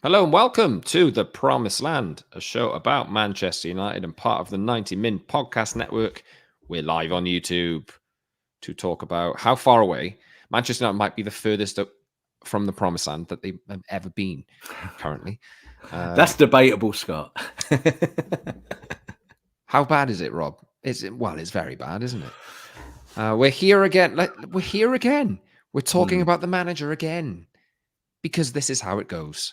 Hello and welcome to The Promised Land, a show about Manchester United and part of the 90 Min podcast network. We're live on YouTube to talk about how far away Manchester United might be the furthest from the Promised Land that they have ever been currently. That's debatable, Scott. How bad is it, Rob? Well, it's very bad, isn't it? We're here again. We're here again. We're talking about the manager again because this is how it goes.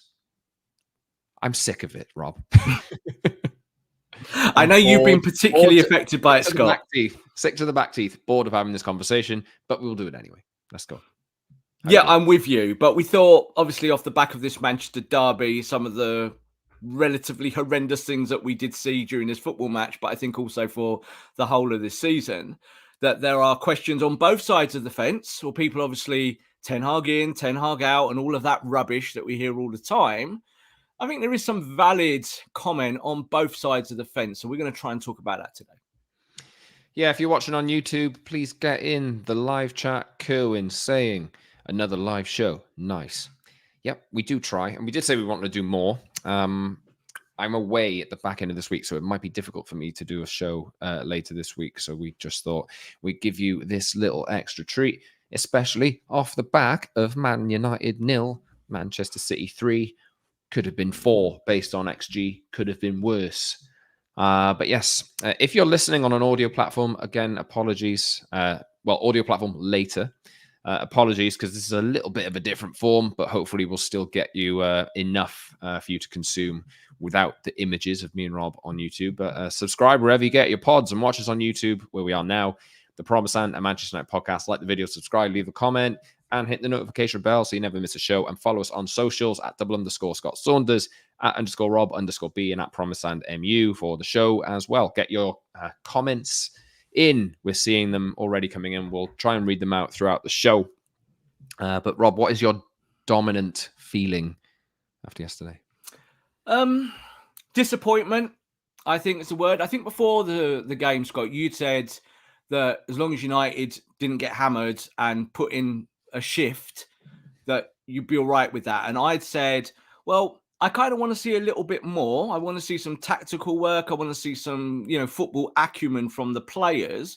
I'm sick of it, Rob. I know you've been particularly affected by it, Scott. Sick to the back teeth, bored of having this conversation, but we'll do it anyway. Let's go. I'm with you. But we thought, obviously, off the back of this Manchester derby, some of the relatively horrendous things that we did see during this football match, but I think also for the whole of this season, that there are questions on both sides of the fence, or people obviously Ten Hag in, Ten Hag out, and all of that rubbish that we hear all the time. I think there is some valid comment on both sides of the fence. So we're going to try and talk about that today. Yeah, if you're watching on YouTube, please get in the live chat. Kerwin saying another live show. Nice. Yep, we do try. And we did say we want to do more. I'm away at the back end of this week, so it might be difficult for me to do a show later this week. So we just thought we'd give you this little extra treat, especially off the back of Man United 0, Manchester City 3. Could have been 4 based on XG, could have been worse. But yes, if you're listening on an audio platform, again, apologies. Audio platform later. Apologies, because this is a little bit of a different form, but hopefully we'll still get you enough for you to consume without the images of me and Rob on YouTube. But subscribe wherever you get your pods and watch us on YouTube, where we are now. The Promised Land and Manchester United podcast. Like the video, subscribe, leave a comment, and hit the notification bell so you never miss a show. And follow us on socials at @_ Saunders, at @Rob_B, and at Promised Land MU for the show as well. Get your comments in. We're seeing them already coming in. We'll try and read them out throughout the show. But Rob, what is your dominant feeling after yesterday? Disappointment, I think is the word. I think before the game, Scott, you'd said that as long as United didn't get hammered and put in a shift, that you'd be all right with that. And I'd said, well, I kind of want to see a little bit more. I want to see some tactical work. I want to see some, football acumen from the players.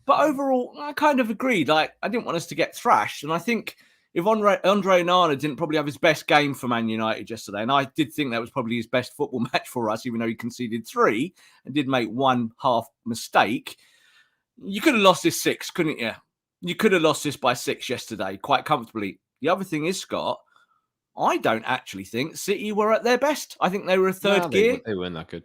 But overall, I kind of agreed. Like, I didn't want us to get thrashed. And I think if Andre Onana didn't probably have his best game for Man United yesterday, and I did think that was probably his best football match for us, even though he conceded 3 and did make one half mistake, you could have lost this 6, couldn't you? You could have lost this by 6 yesterday quite comfortably. The other thing is, Scott, I don't actually think City were at their best. I think they were a third gear. They weren't that good.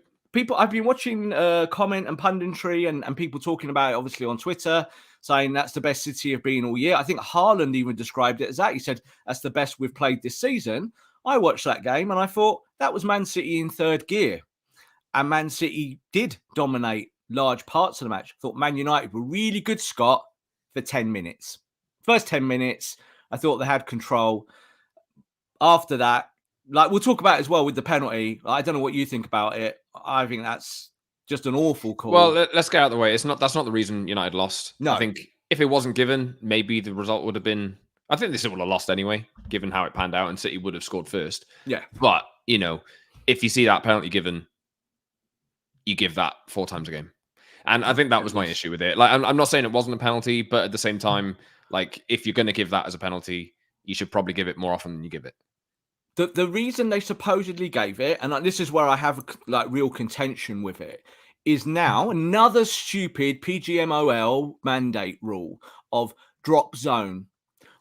I've been watching comment and punditry and people talking about it, obviously, on Twitter, saying that's the best City have been all year. I think Haaland even described it as that. He said, that's the best we've played this season. I watched that game and I thought that was Man City in third gear. And Man City did dominate large parts of the match. I thought Man United were really good, Scott, for 10 minutes. First 10 minutes, I thought they had control. After that, like we'll talk about it as well with the penalty. I don't know what you think about it. I think that's just an awful call. Well, let's get out of the way. That's not the reason United lost. No. I think if it wasn't given, maybe the result would have been... I think they still would have lost anyway, given how it panned out, and City would have scored first. Yeah. But, if you see that penalty given, you give that 4 times a game. And I think that was my issue with it. Like, I'm not saying it wasn't a penalty, but at the same time, like, if you're going to give that as a penalty, you should probably give it more often than you give it. The reason they supposedly gave it, and this is where I have like real contention with it, is now another stupid PGMOL mandate rule of drop zone.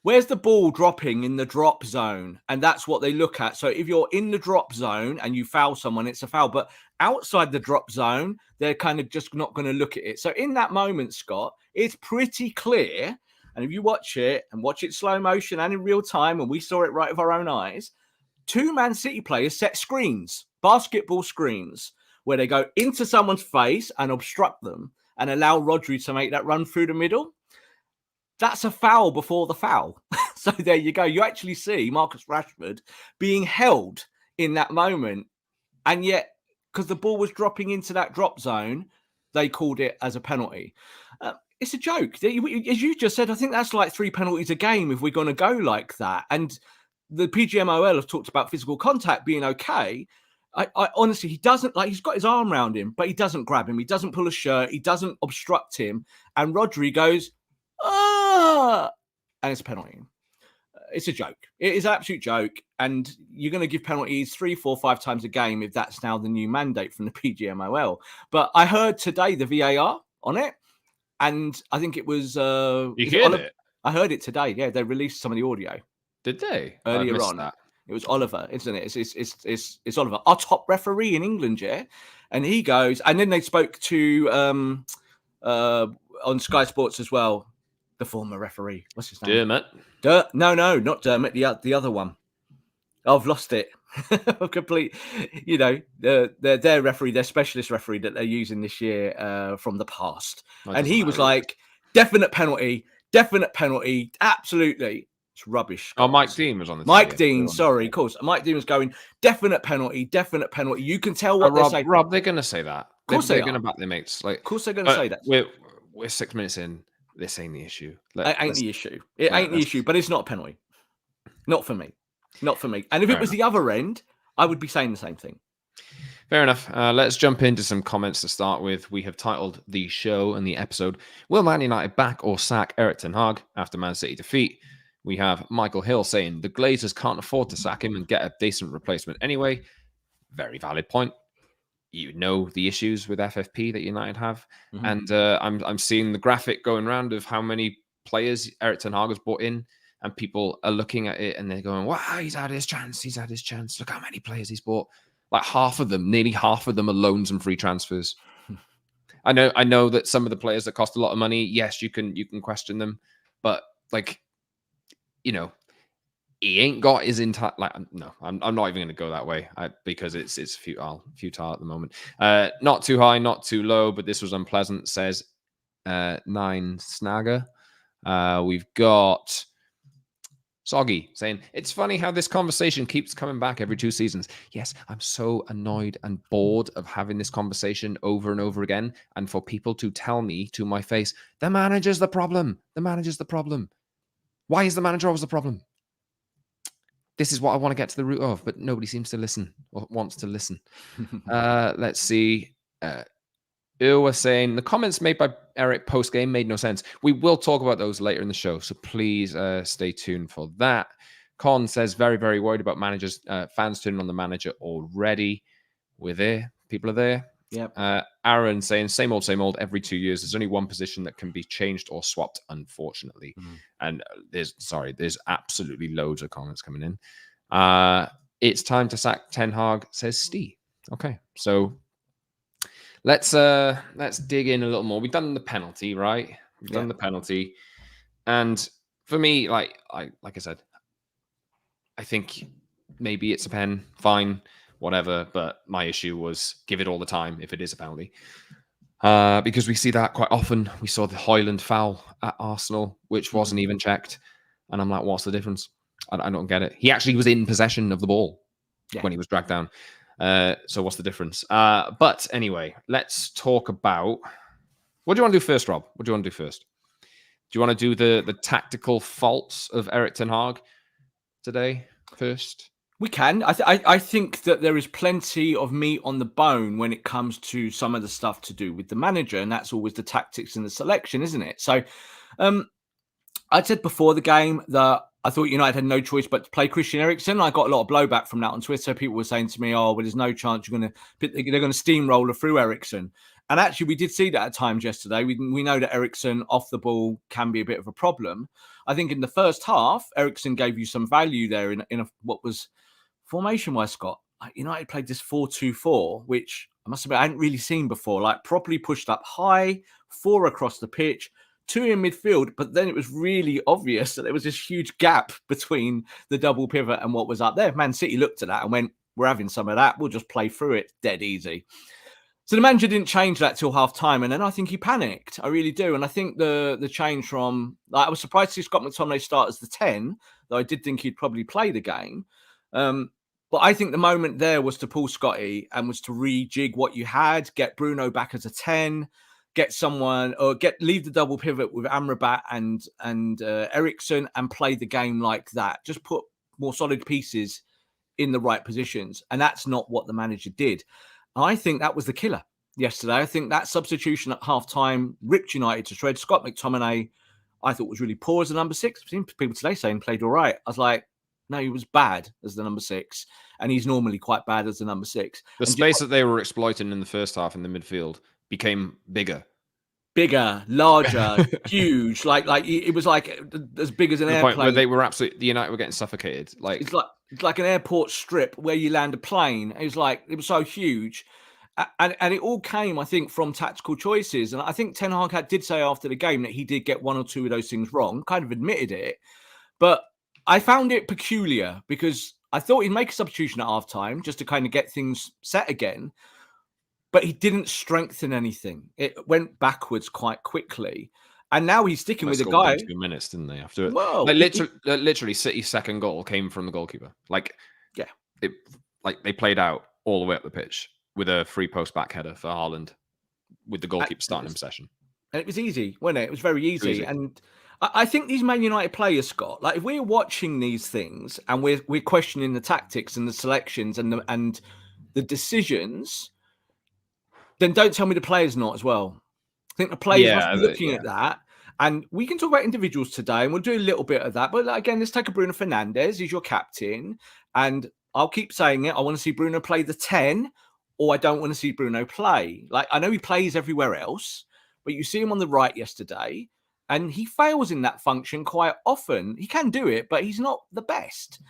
Where's the ball dropping in the drop zone? And that's what they look at. So if you're in the drop zone and you foul someone, it's a foul. But outside the drop zone, they're kind of just not going to look at it. So in that moment, Scott, it's pretty clear. And if you watch it slow motion and in real time, and we saw it right with our own eyes, 2 Man City players set screens, basketball screens, where they go into someone's face and obstruct them and allow Rodri to make that run through the middle. That's a foul before the foul. So there you go. You actually see Marcus Rashford being held in that moment. And yet, because the ball was dropping into that drop zone, they called it as a penalty. It's a joke. As you just said, I think that's like 3 penalties a game if we're going to go like that. And the PGMOL have talked about physical contact being okay. I honestly, he doesn't, like, he's got his arm around him, but he doesn't grab him. He doesn't pull a shirt. He doesn't obstruct him. And Rodri goes, ah, and it's a penalty. It's a joke. It is an absolute joke. And you're going to give penalties 3, 4, 5 times a game if that's now the new mandate from the PGMOL. But I heard today the VAR on it. And I think it was... You heard it? I heard it today. Yeah, they released some of the audio. Did they? Earlier on. That. It was Oliver, isn't it? It's Oliver, our top referee in England, yeah. And he goes, and then they spoke to on Sky Sports as well, the former referee. What's his name? Dermot. No, not Dermot. The other one. I've lost it. Complete. You know, their referee, their specialist referee that they're using this year from the past, and he was like, definite penalty, absolutely. It's rubbish. Oh, Mike Dean was on the Mike Dean, sorry, of course. Mike Dean was going, definite penalty. You can tell what they're saying. Rob, they're going to say that. Of course they're going to back their mates. Like, of course they're going to say that. We're 6 minutes in. This ain't the issue. It ain't the issue, but it's not a penalty. Not for me. And if it was the other end, I would be saying the same thing. Fair enough. Let's jump into some comments to start with. We have titled the show and the episode, Will Man United back or sack Erik ten Hag after Man City defeat? We have Michael Hill saying the Glazers can't afford to sack him and get a decent replacement anyway. Very valid point. You know the issues with FFP that United have. Mm-hmm. And I'm seeing the graphic going around of how many players Erik ten Hag has brought in, and people are looking at it and they're going, wow, he's had his chance. Look how many players he's bought. Like nearly half of them are loans and free transfers. I know that some of the players that cost a lot of money, yes, you can question them, but like, you know, he ain't got his entire, like, no, I'm not even going to go that way because it's futile at the moment. Not too high, not too low, but this was unpleasant, says 9 Snagger. We've got Soggy saying, it's funny how this conversation keeps coming back every 2 seasons. Yes, I'm so annoyed and bored of having this conversation over and over again. And for people to tell me to my face, the manager's the problem. Why is the manager always the problem? This is what I want to get to the root of, but nobody seems to listen or wants to listen. Let's see. Was saying the comments made by Erik post-game made no sense. We will talk about those later in the show, so please stay tuned for that. Con says very, very worried about managers, fans turning on the manager already. We're there. People are there. Yep. Aaron saying same old every 2 years. There's only one position that can be changed or swapped, unfortunately. And there's absolutely loads of comments coming in. It's time to sack ten Hag, says Steve. Okay, so let's dig in a little more. We've done the penalty, right? We've done the penalty, and for me, like I said, I think maybe it's a pen, fine, whatever. But my issue was give it all the time if it is a penalty, because we see that quite often. We saw the Højlund foul at Arsenal, which wasn't even checked, and I'm like, what's the difference? I don't get it. He actually was in possession of the ball when he was dragged down. So what's the difference? But anyway, let's talk about what do you want to do first, Rob? What do you want to do first? Do you want to do the tactical faults of Erik ten Hag today first? We can. I think that there is plenty of meat on the bone when it comes to some of the stuff to do with the manager, and that's always the tactics and the selection, isn't it? So I said before the game that I thought United had no choice but to play Christian Eriksen. I got a lot of blowback from that on Twitter. People were saying to me, "Oh, well, there's no chance they're going to steamroller through Eriksen." And actually, we did see that at times yesterday. We know that Eriksen off the ball can be a bit of a problem. I think in the first half, Eriksen gave you some value there in what was formation-wise, Scott. United played this 4-2-4, which I must admit I hadn't really seen before. Like properly pushed up high, 4 across the pitch, 2 in midfield, but then it was really obvious that there was this huge gap between the double pivot and what was up there. Man City looked at that and went, we're having some of that. We'll just play through it dead easy. So the manager didn't change that till half time. And then I think he panicked. I really do. And I think the change from, I was surprised to see Scott McTominay start as the 10, though I did think he'd probably play the game. But I think the moment there was to pull Scotty and was to rejig what you had, get Bruno back as a 10, get someone or leave the double pivot with Amrabat and Eriksen and play the game like that. Just put more solid pieces in the right positions. And that's not what the manager did. I think that was the killer yesterday. I think that substitution at half-time ripped United to shreds. Scott McTominay, I thought, was really poor as a number 6. I've seen people today saying played all right. I was like, no, he was bad as the number 6. And he's normally quite bad as the number 6. The space that they were exploiting in the first half in the midfield became bigger. Bigger, larger, huge. Like it was like as big as an airplane. The point where they were the United were getting suffocated. It's like an airport strip where you land a plane. It was so huge. And it all came, I think, from tactical choices. And I think Ten Hag did say after the game that he did get 1 or 2 of those things wrong, kind of admitted it. But I found it peculiar because I thought he'd make a substitution at halftime just to kind of get things set again. But he didn't strengthen anything. It went backwards quite quickly. And now he's sticking with the guy. 2 minutes, didn't they? After it, well, literally, City's second goal came from the goalkeeper. Yeah, they played out all the way up the pitch with a free post back header for Haaland, with the goalkeeper starting in possession. And it was easy, wasn't it? It was very easy. And I think these Man United players, Scott, like if we're watching these things and we're questioning the tactics and the selections and the decisions, then don't tell me the players not as well. I think the players must be looking at that. And we can talk about individuals today, and we'll do a little bit of that. But again, let's take a Bruno Fernandes. He's your captain. And I'll keep saying it. I want to see Bruno play the 10, or I don't want to see Bruno play. Like, I know he plays everywhere else, but you see him on the right yesterday, and he fails in that function quite often. He can do it, but he's not the best.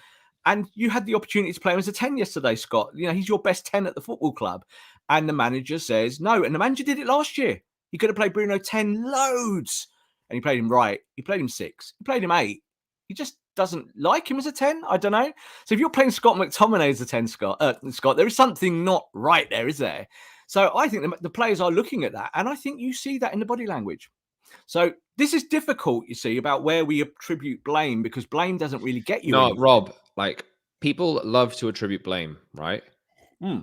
And you had the opportunity to play him as a 10 yesterday, Scott. You know, he's your best 10 at the football club. And the manager says no. And the manager did it last year. He could have played Bruno 10 loads. And he played him right. He played him 6. He played him 8. He just doesn't like him as a 10. I don't know. So if you're playing Scott McTominay as a 10, Scott, there is something not right there, is there? So I think the players are looking at that. And I think you see that in the body language. So this is difficult, you see, about where we attribute blame, because blame doesn't really get you. No, Rob, like, people love to attribute blame, right?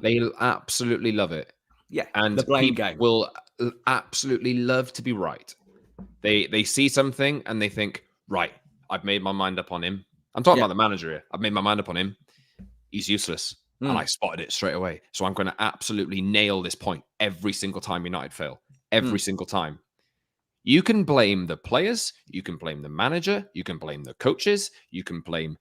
They absolutely love it. Yeah, and the blame people game will absolutely love to be right. They see something and they think, right, I've made my mind up on him. I'm talking about the manager here. I've made my mind up on him. He's useless. And I spotted it straight away. So I'm going to absolutely nail this point every single time United fail. Every single time. You can blame the players. You can blame the manager. You can blame the coaches. You can blame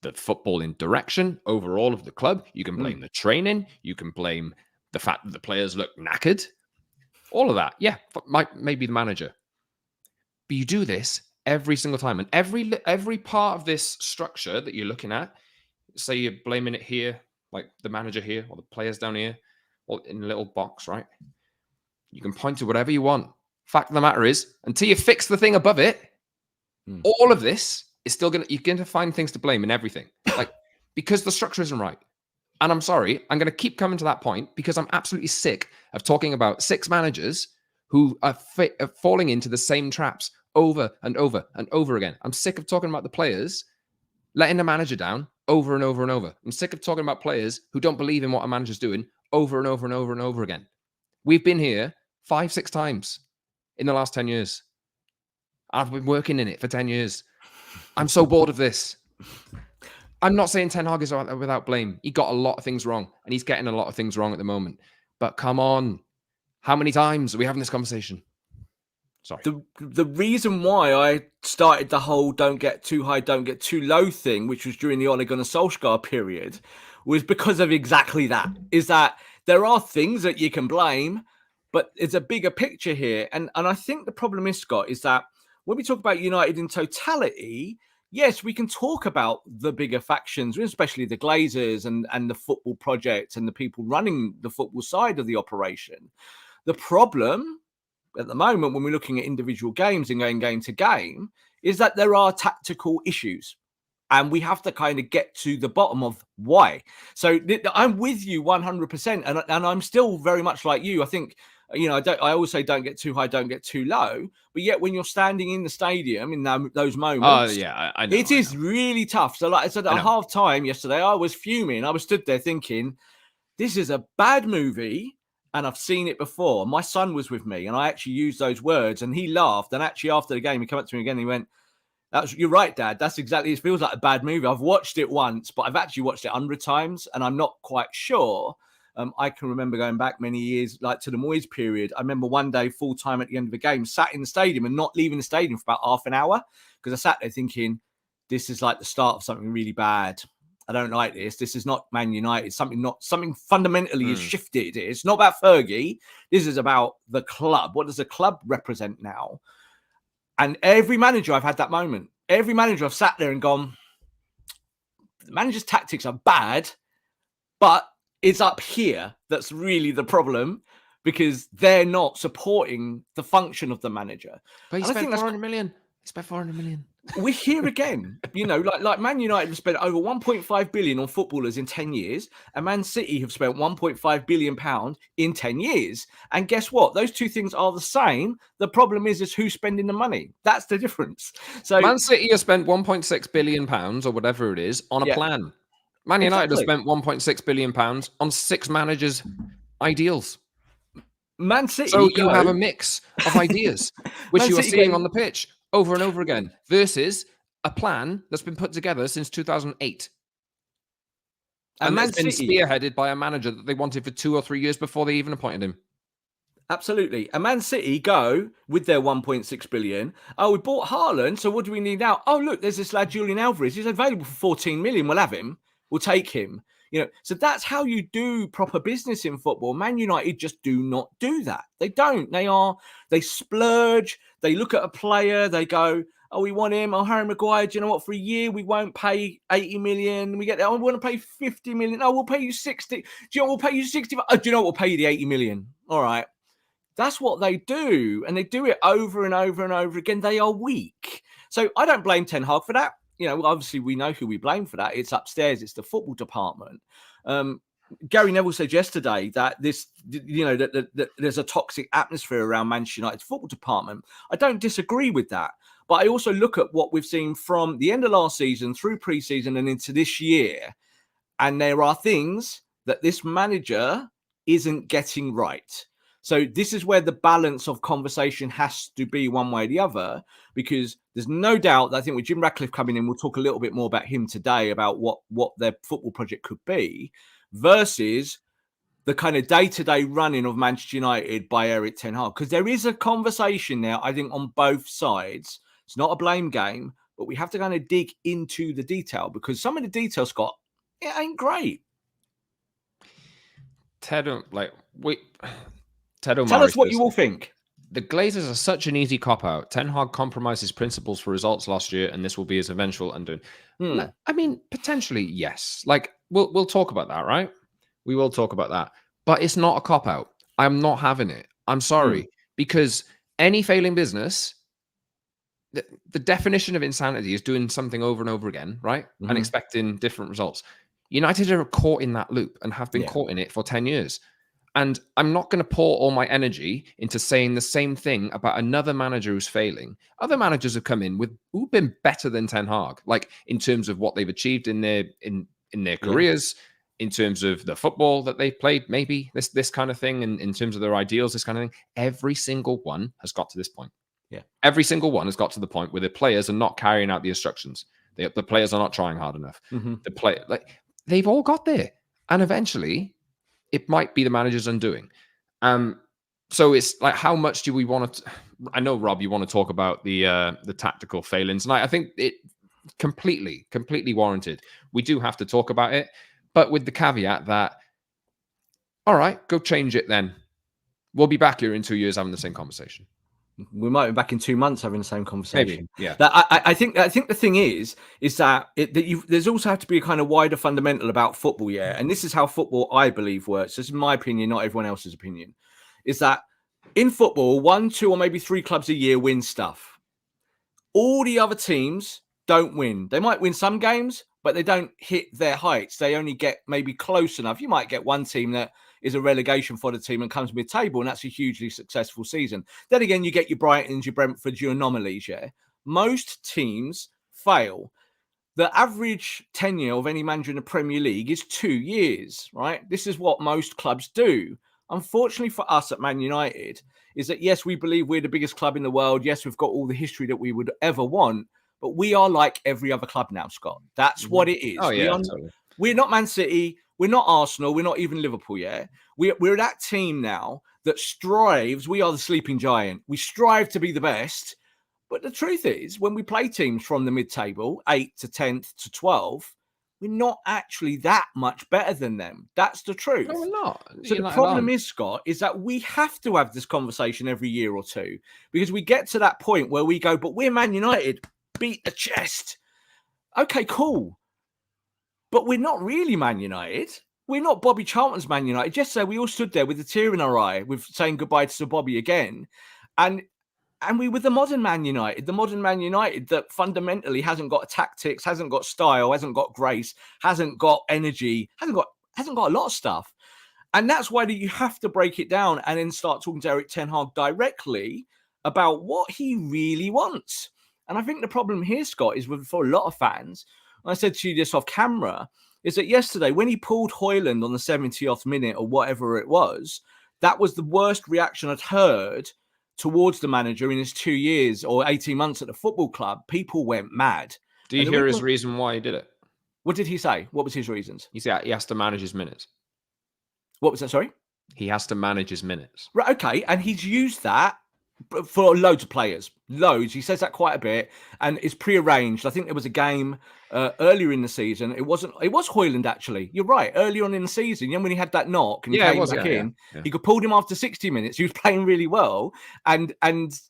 the footballing direction overall of the club. You can blame the training. You can blame the fact that the players look knackered. All of that. Yeah, maybe the manager. But you do this every single time. And every part of this structure that you're looking at, say you're blaming it here, like the manager here, or the players down here, or in a little box, right? You can point to whatever you want. Fact of the matter is, until you fix the thing above it, all of this is still you're going to find things to blame in everything. Like, because the structure isn't right. And I'm sorry, I'm going to keep coming to that point because I'm absolutely sick of talking about 6 managers who are falling into the same traps over and over and over again. I'm sick of talking about the players letting the manager down over and over and over. I'm sick of talking about players who don't believe in what a manager's doing over and over and over and over again. We've been here 5-6 times in the last 10 years. I've been working in it for 10 years. I'm so bored of this. I'm not saying Ten Hag is without blame. He got a lot of things wrong, and he's getting a lot of things wrong at the moment. But come on. How many times are we having this conversation? Sorry. The reason why I started the whole don't get too high, don't get too low thing, which was during the Ole Gunnar Solskjaer period, was because of exactly that. Is that there are things that you can blame, but it's a bigger picture here. And I think the problem is, Scott, is that when we talk about United in totality, yes, we can talk about the bigger factions, especially the Glazers and the football project and the people running the football side of the operation. The problem at the moment, when we're looking at individual games and going game to game, is that there are tactical issues. And we have to kind of get to the bottom of why. So I'm with you 100%. And I'm still very much like you. I think, you know, I always say don't get too high, don't get too low. But yet when you're standing in the stadium in those moments, I know, it is really tough. So like I said, at half time yesterday, I was fuming. I was stood there thinking, this is a bad movie. And I've seen it before. My son was with me and I actually used those words and he laughed. And actually after the game, he came up to me again and he went, You're right, Dad. That's exactly. It feels like a bad movie. I've watched it once, but I've actually watched it 100 times, and I'm not quite sure. I can remember going back many years, like to the Moyes period. I remember one day, full time at the end of the game, sat in the stadium and not leaving the stadium for about half an hour because I sat there thinking, this is like the start of something really bad. I don't like this. This is not Man United. Something fundamentally is shifted. It's not about Fergie. This is about the club. What does the club represent now? And every manager I've had that moment. Every manager I've sat there and gone, the manager's tactics are bad, but it's up here that's really the problem because they're not supporting the function of the manager. But he spent 400 million. He spent 400 million. We're here again, like Man United have spent over 1.5 billion on footballers in 10 years, and Man City have spent 1.5 billion pounds in 10 years. And guess what? Those two things are the same. The problem is who's spending the money. That's the difference. So Man City has spent 1.6 billion pounds or whatever it is on a plan. Man United has spent 1.6 billion pounds on 6 managers' ideals. Man City. So you have a mix of ideas, which you are seeing on the pitch over and over again, versus a plan that's been put together since 2008. And that's been spearheaded by a manager that they wanted for 2 or 3 years before they even appointed him. Absolutely. And Man City go with their 1.6 billion. Oh, we bought Haaland, so what do we need now? Oh, look, there's this lad, Julian Alvarez. He's available for 14 million. We'll have him. We'll take him. So that's how you do proper business in football. Man United just do not do that. They don't. They splurge. They look at a player. They go, oh, we want him. Oh, Harry Maguire, do you know what? For a year, we won't pay 80 million. We want to pay 50 million. Oh, we'll pay you 60. Do you know what? We'll pay you 60. Oh, do you know what? We'll pay you the 80 million. All right. That's what they do. And they do it over and over and over again. They are weak. So I don't blame Ten Hag for that. Obviously we know who we blame for that. It's upstairs. It's the football department. Gary Neville said yesterday that that there's a toxic atmosphere around Manchester United's football department. I don't disagree with that. But I also look at what we've seen from the end of last season through pre-season and into this year. And there are things that this manager isn't getting right. So this is where the balance of conversation has to be one way or the other, because there's no doubt that I think with Jim Ratcliffe coming in, we'll talk a little bit more about him today, about what their football project could be versus the kind of day-to-day running of Manchester United by Erik ten Hag. Because there is a conversation now, I think, on both sides. It's not a blame game, but we have to kind of dig into the detail because some of the detail, Scott, it ain't great. Tell us what you all think. The Glazers are such an easy cop-out. Ten Hag compromised his principles for results last year, and this will be his eventual undoing. I mean, potentially, yes. Like, we'll talk about that, right? We will talk about that. But it's not a cop-out. I'm not having it. I'm sorry. Because any failing business, the definition of insanity is doing something over and over again, right? And expecting different results. United are caught in that loop and have been caught in it for 10 years. And I'm not going to pour all my energy into saying the same thing about another manager who's failing. Other managers have come in who've been better than Ten Hag, like in terms of what they've achieved in their careers, in terms of the football that they've played, maybe this kind of thing, and in terms of their ideals, this kind of thing. Every single one has got to this point. Yeah, every single one has got to the point where the players are not carrying out the instructions. The players are not trying hard enough. They've all got there, and eventually it might be the manager's undoing. So it's like, how much do we want to? I know, Rob, you want to talk about the tactical failings, and I think it completely warranted. We do have to talk about it, but with the caveat that, all right, go change it then. We'll be back here in 2 years having the same conversation. We might be back in 2 months having the same conversation. Maybe, yeah. I think the thing is that there's also have to be a kind of wider fundamental about football, yeah. And this is how football, I believe, works. This is my opinion, not everyone else's opinion. Is that in football, 1, 2, or maybe 3 clubs a year win stuff. All the other teams don't win. They might win some games, but they don't hit their heights. They only get maybe close enough. You might get one team that is a relegation for the team and comes mid-table, and that's a hugely successful season. Then again, you get your Brightons, your Brentfords, your anomalies, yeah? Most teams fail. The average tenure of any manager in the Premier League is 2 years, right? This is what most clubs do. Unfortunately for us at Man United, is that, yes, we believe we're the biggest club in the world. Yes, we've got all the history that we would ever want, but we are like every other club now, Scott. That's what it is. Oh, yeah, totally. We're not Man City. We're not Arsenal. We're not even Liverpool yet. We're that team now that strives. We are the sleeping giant. We strive to be the best. But the truth is, when we play teams from the mid-table, 8th to 10th to 12th, we're not actually that much better than them. That's the truth. No, we're not. So the problem is, Scott, is that we have to have this conversation every year or two, because we get to that point where we go, but we're Man United, beat the chest. Okay, cool. But we're not really Man United. We're not Bobby Charlton's Man United. Yesterday, we all stood there with a tear in our eye with saying goodbye to Sir Bobby again. And we were the modern Man United that fundamentally hasn't got tactics, hasn't got style, hasn't got grace, hasn't got energy, hasn't got a lot of stuff. And that's why you have to break it down and then start talking to Erik ten Hag directly about what he really wants. And I think the problem here, Scott, is for a lot of fans, and I said to you this off camera, is that yesterday when he pulled Højlund on the 70th minute or whatever it was, that was the worst reaction I'd heard towards the manager in his 2 years or 18 months at the football club. People went mad. Do you hear his reason why he did it? What did he say? What was his reasons? He said he has to manage his minutes. What was that? Sorry? He has to manage his minutes. Right. Okay. And he's used that for loads of players. Loads. He says that quite a bit. And it's prearranged. I think there was a game earlier in the season. It was Højlund, actually. You're right. Earlier on in the season, when he had that knock and he came back in, he could pulled him after 60 minutes. He was playing really well and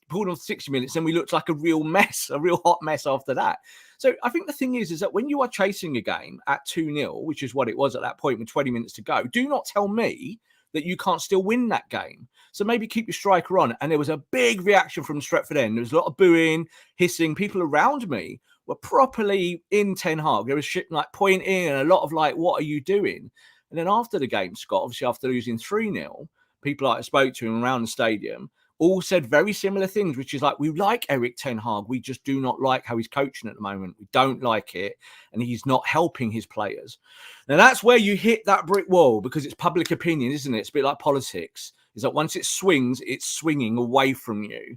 pulled him after 60 minutes. And we looked like a real mess, a real hot mess after that. So I think the thing is that when you are chasing a game at 2-0, which is what it was at that point with 20 minutes to go, do not tell me that you can't still win that game. So maybe keep your striker on. And there was a big reaction from Stretford End. There was a lot of booing, hissing. People around me were properly in Ten Hag. There was shit like pointing and a lot of like, what are you doing? And then after the game, Scott, obviously after losing 3-0, people I spoke to him around the stadium all said very similar things, which is like, we like Erik ten Hag. We just do not like how he's coaching at the moment. We don't like it. And he's not helping his players. Now, that's where you hit that brick wall, because it's public opinion, isn't it? It's a bit like politics. Is that once it swings, it's swinging away from you.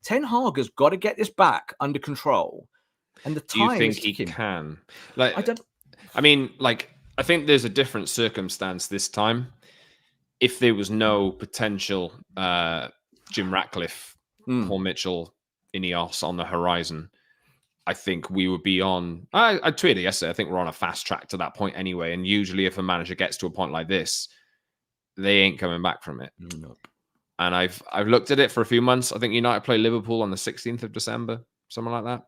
Ten Hag has got to get this back under control. And the time. Do you think he can? I think there's a different circumstance this time. If there was no potential Jim Ratcliffe, Paul Mitchell, Ineos on the horizon, I think we would be on. I tweeted yesterday. I think we're on a fast track to that point anyway. And usually, if a manager gets to a point like this, they ain't coming back from it. Nope. And I've looked at it for a few months. I think United play Liverpool on the 16th of December, something like that.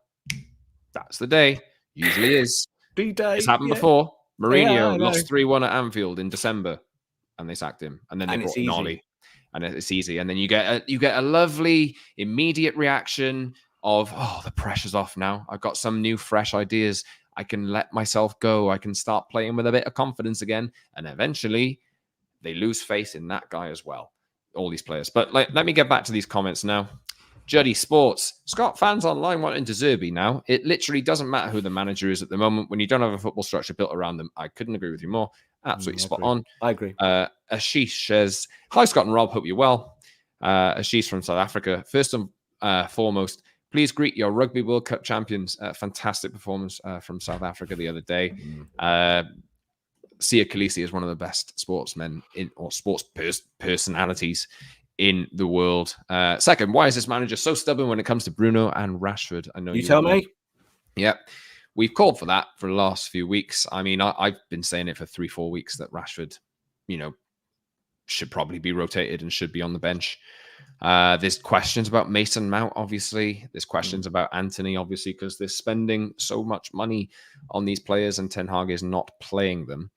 That's the day. Usually is. D-Day. It's happened before. Mourinho lost 3-1 at Anfield in December, and they sacked him. And then they brought Nolly. And it's easy. And then you get a lovely immediate reaction of, oh, the pressure's off now. I've got some new fresh ideas. I can let myself go. I can start playing with a bit of confidence again. And eventually they lose faith in that guy as well. All these players. But let me get back to these comments now. Juddy Sports. Scott, fans online wanting De Zerbi now. It literally doesn't matter who the manager is at the moment when you don't have a football structure built around them. I couldn't agree with you more. Absolutely spot on. I agree. Ashish says, hi, Scott and Rob. Hope you're well. Ashish from South Africa. First and foremost, please greet your Rugby World Cup champions. Fantastic performance from South Africa the other day. Sia Khaleesi is one of the best sportsmen sports personalities in the world. Second, why is this manager so stubborn when it comes to Bruno and Rashford? I know you tell me. Yeah. We've called for that for the last few weeks. I mean, I've been saying it for 3-4 weeks that Rashford, should probably be rotated and should be on the bench. There's questions about Mason Mount, obviously. There's questions about Anthony, obviously, because they're spending so much money on these players and Ten Hag is not playing them.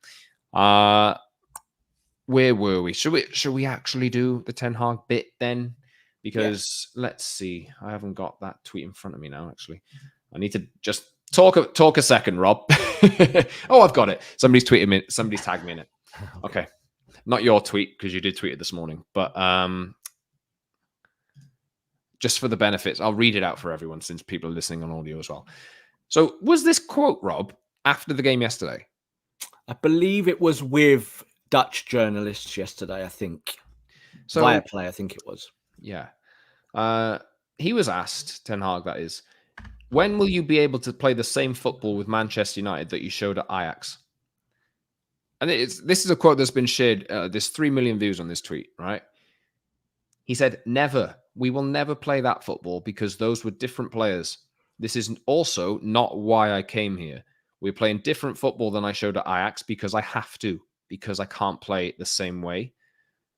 Where were we? Should we actually do the Ten Hag bit then? Because let's see. I haven't got that tweet in front of me now, actually. I need to just talk a second, Rob. Oh, I've got it. Somebody's tweeted me. Somebody's tagged me in it. Okay. Not your tweet, because you did tweet it this morning. But just for the benefits, I'll read it out for everyone since people are listening on audio as well. So was this quote, Rob, after the game yesterday? I believe it was with Dutch journalists yesterday, I think. So, Viaplay, I think it was. Yeah. He was asked, Ten Hag, that is, When will you be able to play the same football with Manchester United that you showed at Ajax? And this is a quote that's been shared. There's 3 million views on this tweet, right? He said, never. We will never play that football because those were different players. This is also not why I came here. We're playing different football than I showed at Ajax because I have to, because I can't play it the same way.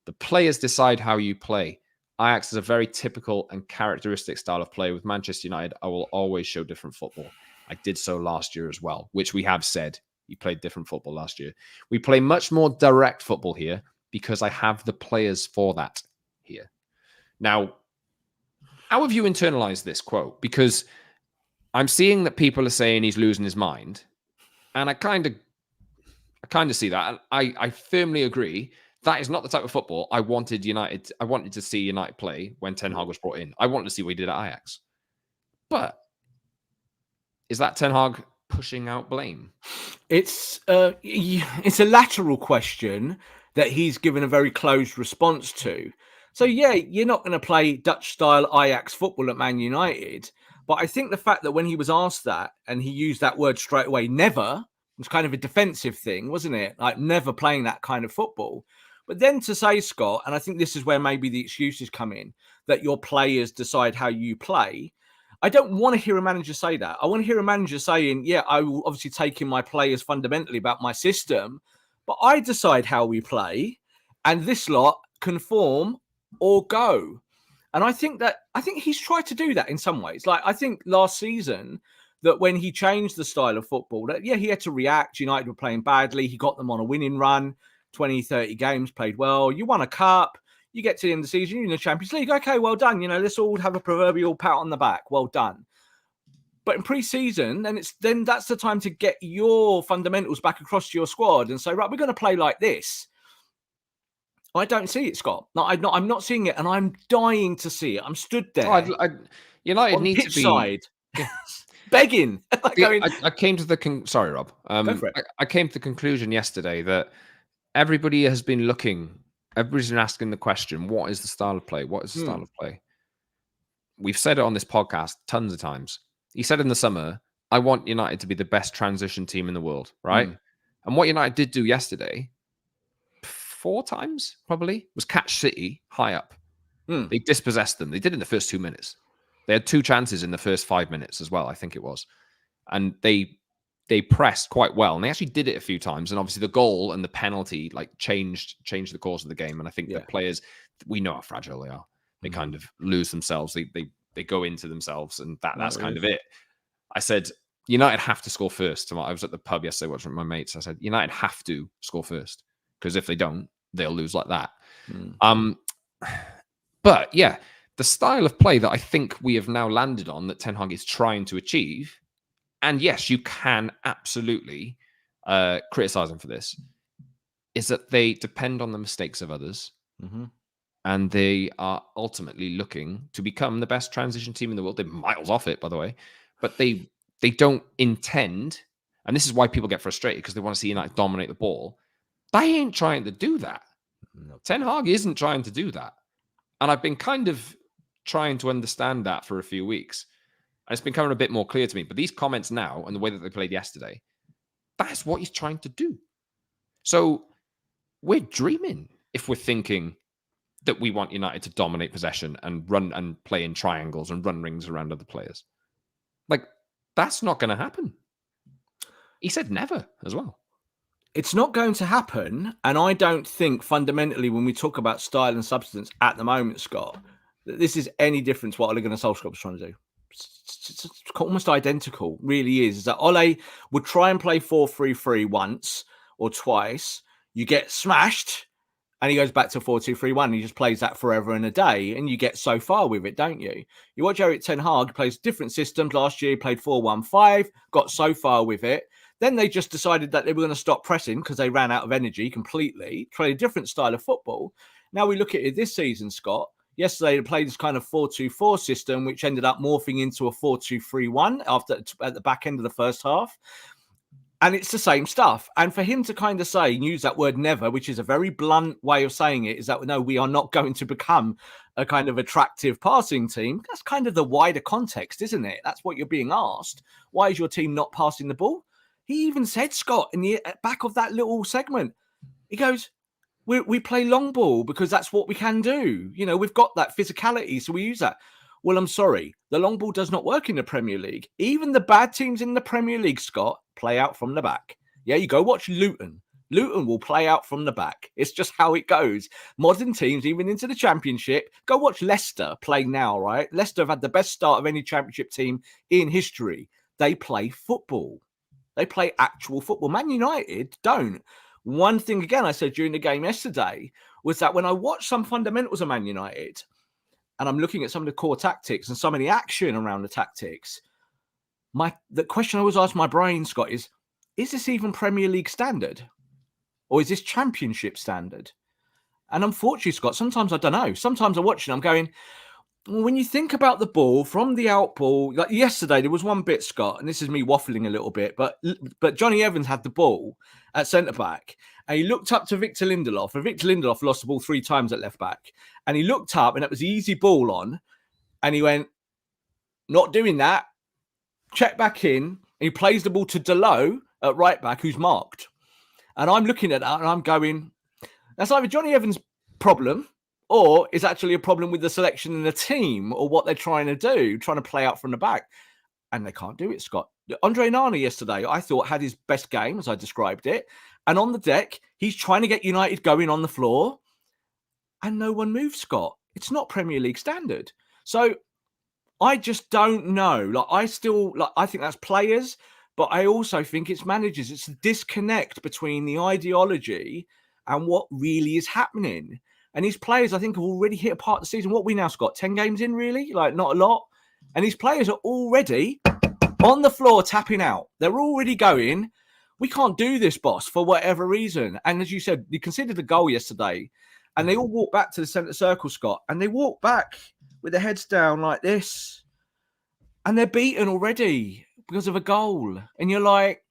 The players decide how you play. Ajax is a very typical and characteristic style of play. With Manchester United, I will always show different football. I did so last year as well, which we have said. You played different football last year. We play much more direct football here because I have the players for that here. Now, how have you internalized this quote? Because I'm seeing that people are saying he's losing his mind, and I kind of see that. I firmly agree. That is not the type of football I wanted to see United play when Ten Hag was brought in. I wanted to see what he did at Ajax. But is that Ten Hag pushing out blame? It's a lateral question that he's given a very closed response to. So, yeah, you're not going to play Dutch-style Ajax football at Man United. But I think the fact that when he was asked that and he used that word straight away, never, was kind of a defensive thing, wasn't it? Like never playing that kind of football. But then to say, Scott, and I think this is where maybe the excuses come in, that your players decide how you play. I don't want to hear a manager say that. I want to hear a manager saying, yeah, I will obviously take in my players fundamentally about my system, but I decide how we play, and this lot conform or go. And I think he's tried to do that in some ways. Like I think last season that when he changed the style of football, that he had to react. United were playing badly. He got them on a winning run, 20, 30 games, played well. You won a cup. You get to the end of the season, you're in the Champions League. Okay, well done. Let's all have a proverbial pat on the back. Well done. But in pre-season, then that's the time to get your fundamentals back across to your squad and say, right, we're going to play like this. I don't see it, Scott. No, I'm not seeing it, and I'm dying to see it. I'm stood there. United on need pitch to be side, begging. I came to the sorry, Rob. Go for it. I came to the conclusion yesterday that everybody has been looking. Everybody's been asking the question, what is the style of play? What is the style of play? We've said it on this podcast tons of times. He said in the summer, I want United to be the best transition team in the world, right? And what United did do yesterday, 4 times probably, was catch City high up. They dispossessed them. They did it in the first 2 minutes. They had 2 chances in the first 5 minutes as well, I think it was. And they pressed quite well, and they actually did it a few times. And obviously the goal and the penalty changed the course of the game. And I think the players, we know how fragile they are. They kind of lose themselves. They go into themselves, and that's kind of it. I said, United have to score first. I was at the pub yesterday watching with my mates. I said, United have to score first, because if they don't, they'll lose like that. But yeah, the style of play that I think we have now landed on, that Ten Hag is trying to achieve, and yes, you can absolutely criticize them for this, is that they depend on the mistakes of others. And they are ultimately looking to become the best transition team in the world. They're miles off it, by the way. But they don't intend, and this is why people get frustrated, because they want to see United dominate the ball. They ain't trying to do that. No. Ten Hag isn't trying to do that. And I've been kind of trying to understand that for a few weeks. And it's becoming a bit more clear to me. But these comments now, and the way that they played yesterday, that's what he's trying to do. So we're dreaming if we're thinking that we want United to dominate possession and run and play in triangles and run rings around other players. That's not going to happen. He said never as well. It's not going to happen. And I don't think fundamentally when we talk about style and substance at the moment, Scott, that this is any different to what Ole Gunnar Solskjaer was trying to do. It's almost identical, really is that Ole would try and play 4-3-3 once or twice. You get smashed, and he goes back to 4-2-3-1. He just plays that forever and a day, and you get so far with it, don't you? You watch Erik Ten Hag, he plays different systems. Last year, he played 4-1-5, got so far with it. Then they just decided that they were going to stop pressing because they ran out of energy completely, tried a different style of football. Now we look at it this season, Scott. Yesterday, they played this kind of 4-2-4 system, which ended up morphing into a 4-2-3-1 at the back end of the first half. And it's the same stuff. And for him to kind of say, use that word never, which is a very blunt way of saying it, is that no, we are not going to become a kind of attractive passing team. That's kind of the wider context, isn't it? That's what you're being asked. Why is your team not passing the ball? He even said, Scott, in the back of that little segment, he goes, we play long ball because that's what we can do. You know, we've got that physicality, so we use that. Well, I'm sorry. The long ball does not work in the Premier League. Even the bad teams in the Premier League, Scott, play out from the back. Yeah, you go watch Luton. Luton will play out from the back. It's just how it goes. Modern teams, even into the Championship, go watch Leicester play now, right? Leicester have had the best start of any Championship team in history. They play football. They play actual football. Man United don't. One thing, again, I said during the game yesterday was that when I watched some fundamentals of Man United and I'm looking at some of the core tactics and some of the action around the tactics, the question I always ask my brain, Scott, is this even Premier League standard? Or is this Championship standard? And unfortunately, Scott, sometimes I don't know. Sometimes I watch it and I'm going, well, when you think about the ball from the out ball, like yesterday, there was one bit, Scott, and this is me waffling a little bit, but Johnny Evans had the ball at centre-back, and he looked up to Victor Lindelof, and Victor Lindelof lost the ball 3 times at left-back, and he looked up, and it was the easy ball on, and he went, not doing that, check back in, and he plays the ball to Delo at right-back, who's marked. And I'm looking at that, and I'm going, that's either Johnny Evans' problem, or it's actually a problem with the selection and the team or what they're trying to do, trying to play out from the back. And they can't do it, Scott. Andre Nana yesterday, I thought, had his best game, as I described it. And on the deck, he's trying to get United going on the floor. And no one moves, Scott. It's not Premier League standard. So I just don't know. I think that's players, but I also think it's managers. It's a disconnect between the ideology and what really is happening. And these players, I think, have already hit a part of the season. What we now, Scott, 10 games in, really? Not a lot. And these players are already on the floor tapping out. They're already going, we can't do this, boss, for whatever reason. And as you said, you considered the goal yesterday, and they all walk back to the centre circle, Scott, and they walk back with their heads down like this. And they're beaten already because of a goal. And you're like,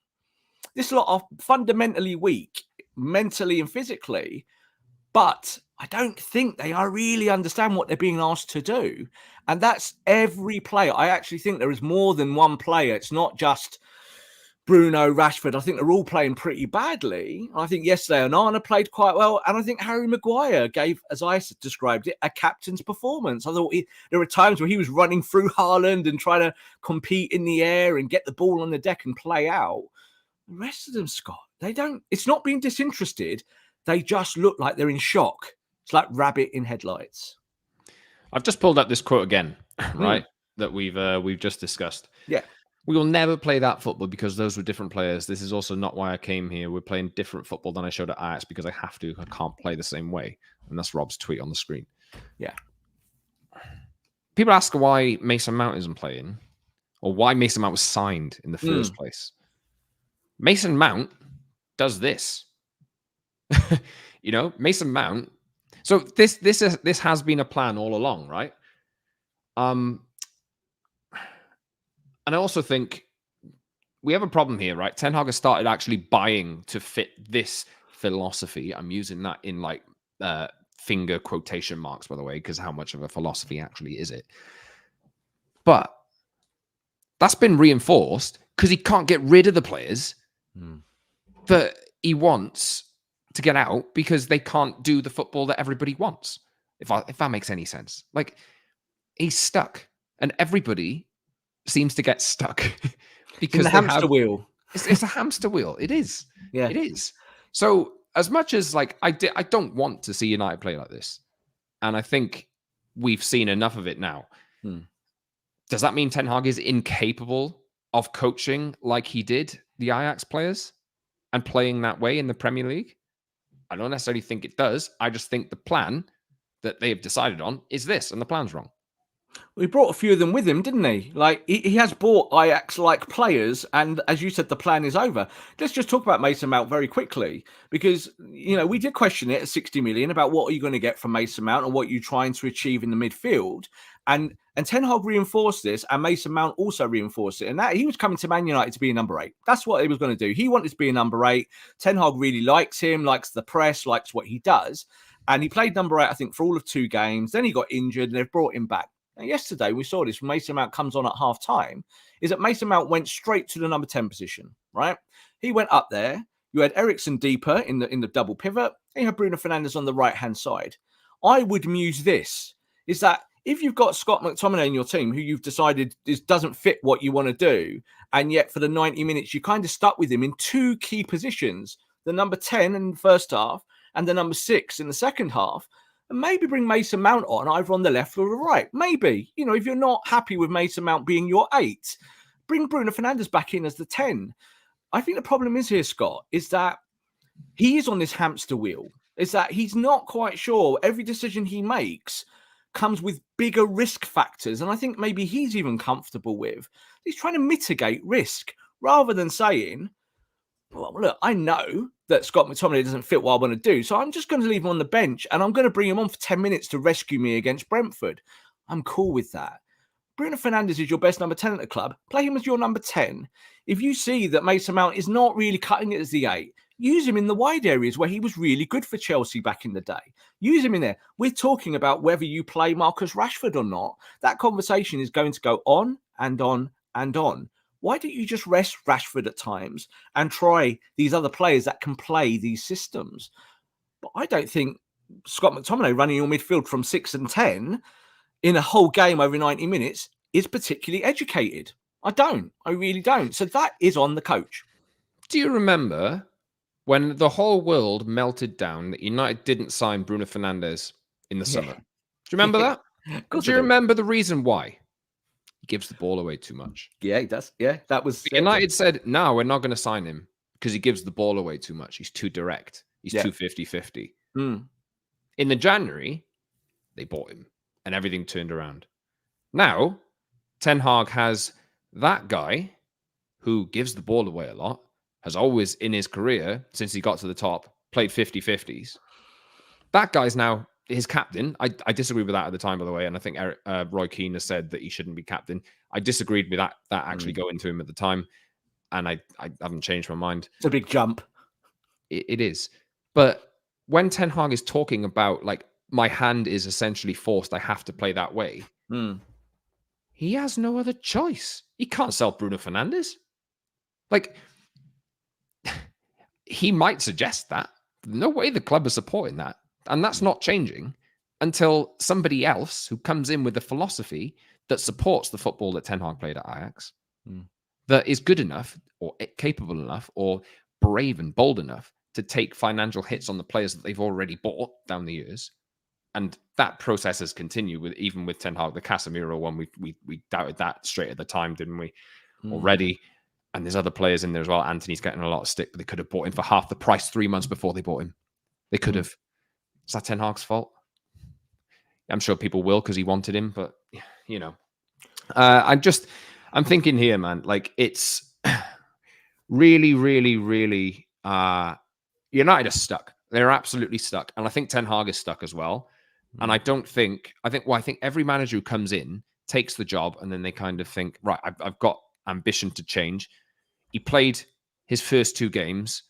this lot are fundamentally weak, mentally and physically. But I don't think they really understand what they're being asked to do. And that's every player. I actually think there is more than one player. It's not just Bruno, Rashford. I think they're all playing pretty badly. I think yesterday Onana played quite well. And I think Harry Maguire gave, as I described it, a captain's performance. I thought there were times where he was running through Haaland and trying to compete in the air and get the ball on the deck and play out. The rest of them, Scott, they don't. It's not being disinterested. They just look like they're in shock. It's like rabbit in headlights. I've just pulled up this quote again, right? That we've just discussed. Yeah. We will never play that football because those were different players. This is also not why I came here. We're playing different football than I showed at Ajax because I have to. I can't play the same way. And that's Rob's tweet on the screen. Yeah. People ask why Mason Mount isn't playing or why Mason Mount was signed in the first place. Mason Mount does this. You know, Mason Mount. So this has been a plan all along, right? And I also think we have a problem here, right? Ten Hag has started actually buying to fit this philosophy. I'm using that in like finger quotation marks, by the way, because how much of a philosophy actually is it? But that's been reinforced because he can't get rid of the players that he wants to get out because they can't do the football that everybody wants. If that makes any sense. Like, he's stuck. And everybody seems to get stuck. Because the hamster wheel. It's a hamster wheel. It is. Yeah. It is. So, as much as, like, I don't want to see United play like this. And I think we've seen enough of it now. Does that mean Ten Hag is incapable of coaching like he did the Ajax players and playing that way in the Premier League? I don't necessarily think it does. I just think the plan that they have decided on is this, and the plan's wrong. Well, he brought a few of them with him, didn't he? Like, he has bought Ajax-like players, and as you said, the plan is over. Let's just talk about Mason Mount very quickly, because, you know, we did question it at 60 million about what are you going to get from Mason Mount and what you're trying to achieve in the midfield. And And Ten Hag reinforced this, and Mason Mount also reinforced it. And that he was coming to Man United to be a number 8. That's what he was going to do. He wanted to be a number 8. Ten Hag really likes him, likes the press, likes what he does. And he played number 8, I think, for all of 2 games. Then he got injured, and they've brought him back. And yesterday, we saw this when Mason Mount comes on at half time, is that Mason Mount went straight to the number 10 position, right? He went up there. You had Eriksen deeper in the double pivot, and you had Bruno Fernandes on the right-hand side. I would muse this, is that if you've got Scott McTominay in your team who you've decided doesn't fit what you want to do, and yet for the 90 minutes you kind of stuck with him in 2 key positions, the number 10 in the first half and the number 6 in the second half, and maybe bring Mason Mount on either on the left or the right. Maybe, if you're not happy with Mason Mount being your 8, bring Bruno Fernandes back in as the 10. I think the problem is here, Scott, is that he is on this hamster wheel, is that he's not quite sure every decision he makes comes with bigger risk factors. And I think maybe he's even comfortable with. He's trying to mitigate risk rather than saying, well, look, I know that Scott McTominay doesn't fit what I want to do, so I'm just going to leave him on the bench and I'm going to bring him on for 10 minutes to rescue me against Brentford. I'm cool with that. Bruno Fernandes is your best number 10 at the club. Play him as your number 10. If you see that Mason Mount is not really cutting it as the 8, use him in the wide areas where he was really good for Chelsea back in the day. Use him in there. We're talking about whether you play Marcus Rashford or not. That conversation is going to go on and on and on. Why don't you just rest Rashford at times and try these other players that can play these systems? But I don't think Scott McTominay running your midfield from 6 and 10 in a whole game over 90 minutes is particularly educated. I really don't. So that is on the coach. Do you remember when the whole world melted down that United didn't sign Bruno Fernandes in the summer? Do you remember that? Do you remember the reason why? He gives the ball away too much. Yeah, he does. Yeah, that was... United said, no, we're not going to sign him because he gives the ball away too much. He's too direct. He's too 50-50. In the January, they bought him and everything turned around. Now, Ten Hag has that guy who gives the ball away a lot, has always in his career, since he got to the top, played 50-50s. That guy's now his captain. I disagree with that at the time, by the way, and I think Roy Keane has said that he shouldn't be captain. I disagreed with that actually going to him at the time, and I haven't changed my mind. It's a big jump. It is. But when Ten Hag is talking about, like, my hand is essentially forced, I have to play that way, he has no other choice. He can't sell Bruno Fernandes. Like, he might suggest that. No way the club is supporting that. And that's not changing until somebody else who comes in with a philosophy that supports the football that Ten Hag played at Ajax, that is good enough or capable enough or brave and bold enough to take financial hits on the players that they've already bought down the years. And that process has continued even with Ten Hag. The Casemiro one, we doubted that straight at the time, didn't we? Already. And there's other players in there as well. Anthony's getting a lot of stick, but they could have bought him for half the price 3 months before they bought him. They could have. Is that Ten Hag's fault? I'm sure people will because he wanted him, but I'm thinking here, man, like it's really, really, really, United are stuck. They're absolutely stuck. And I think Ten Hag is stuck as well. And I think every manager who comes in takes the job and then they kind of think, right, I've got ambition to change. He played his first 2 games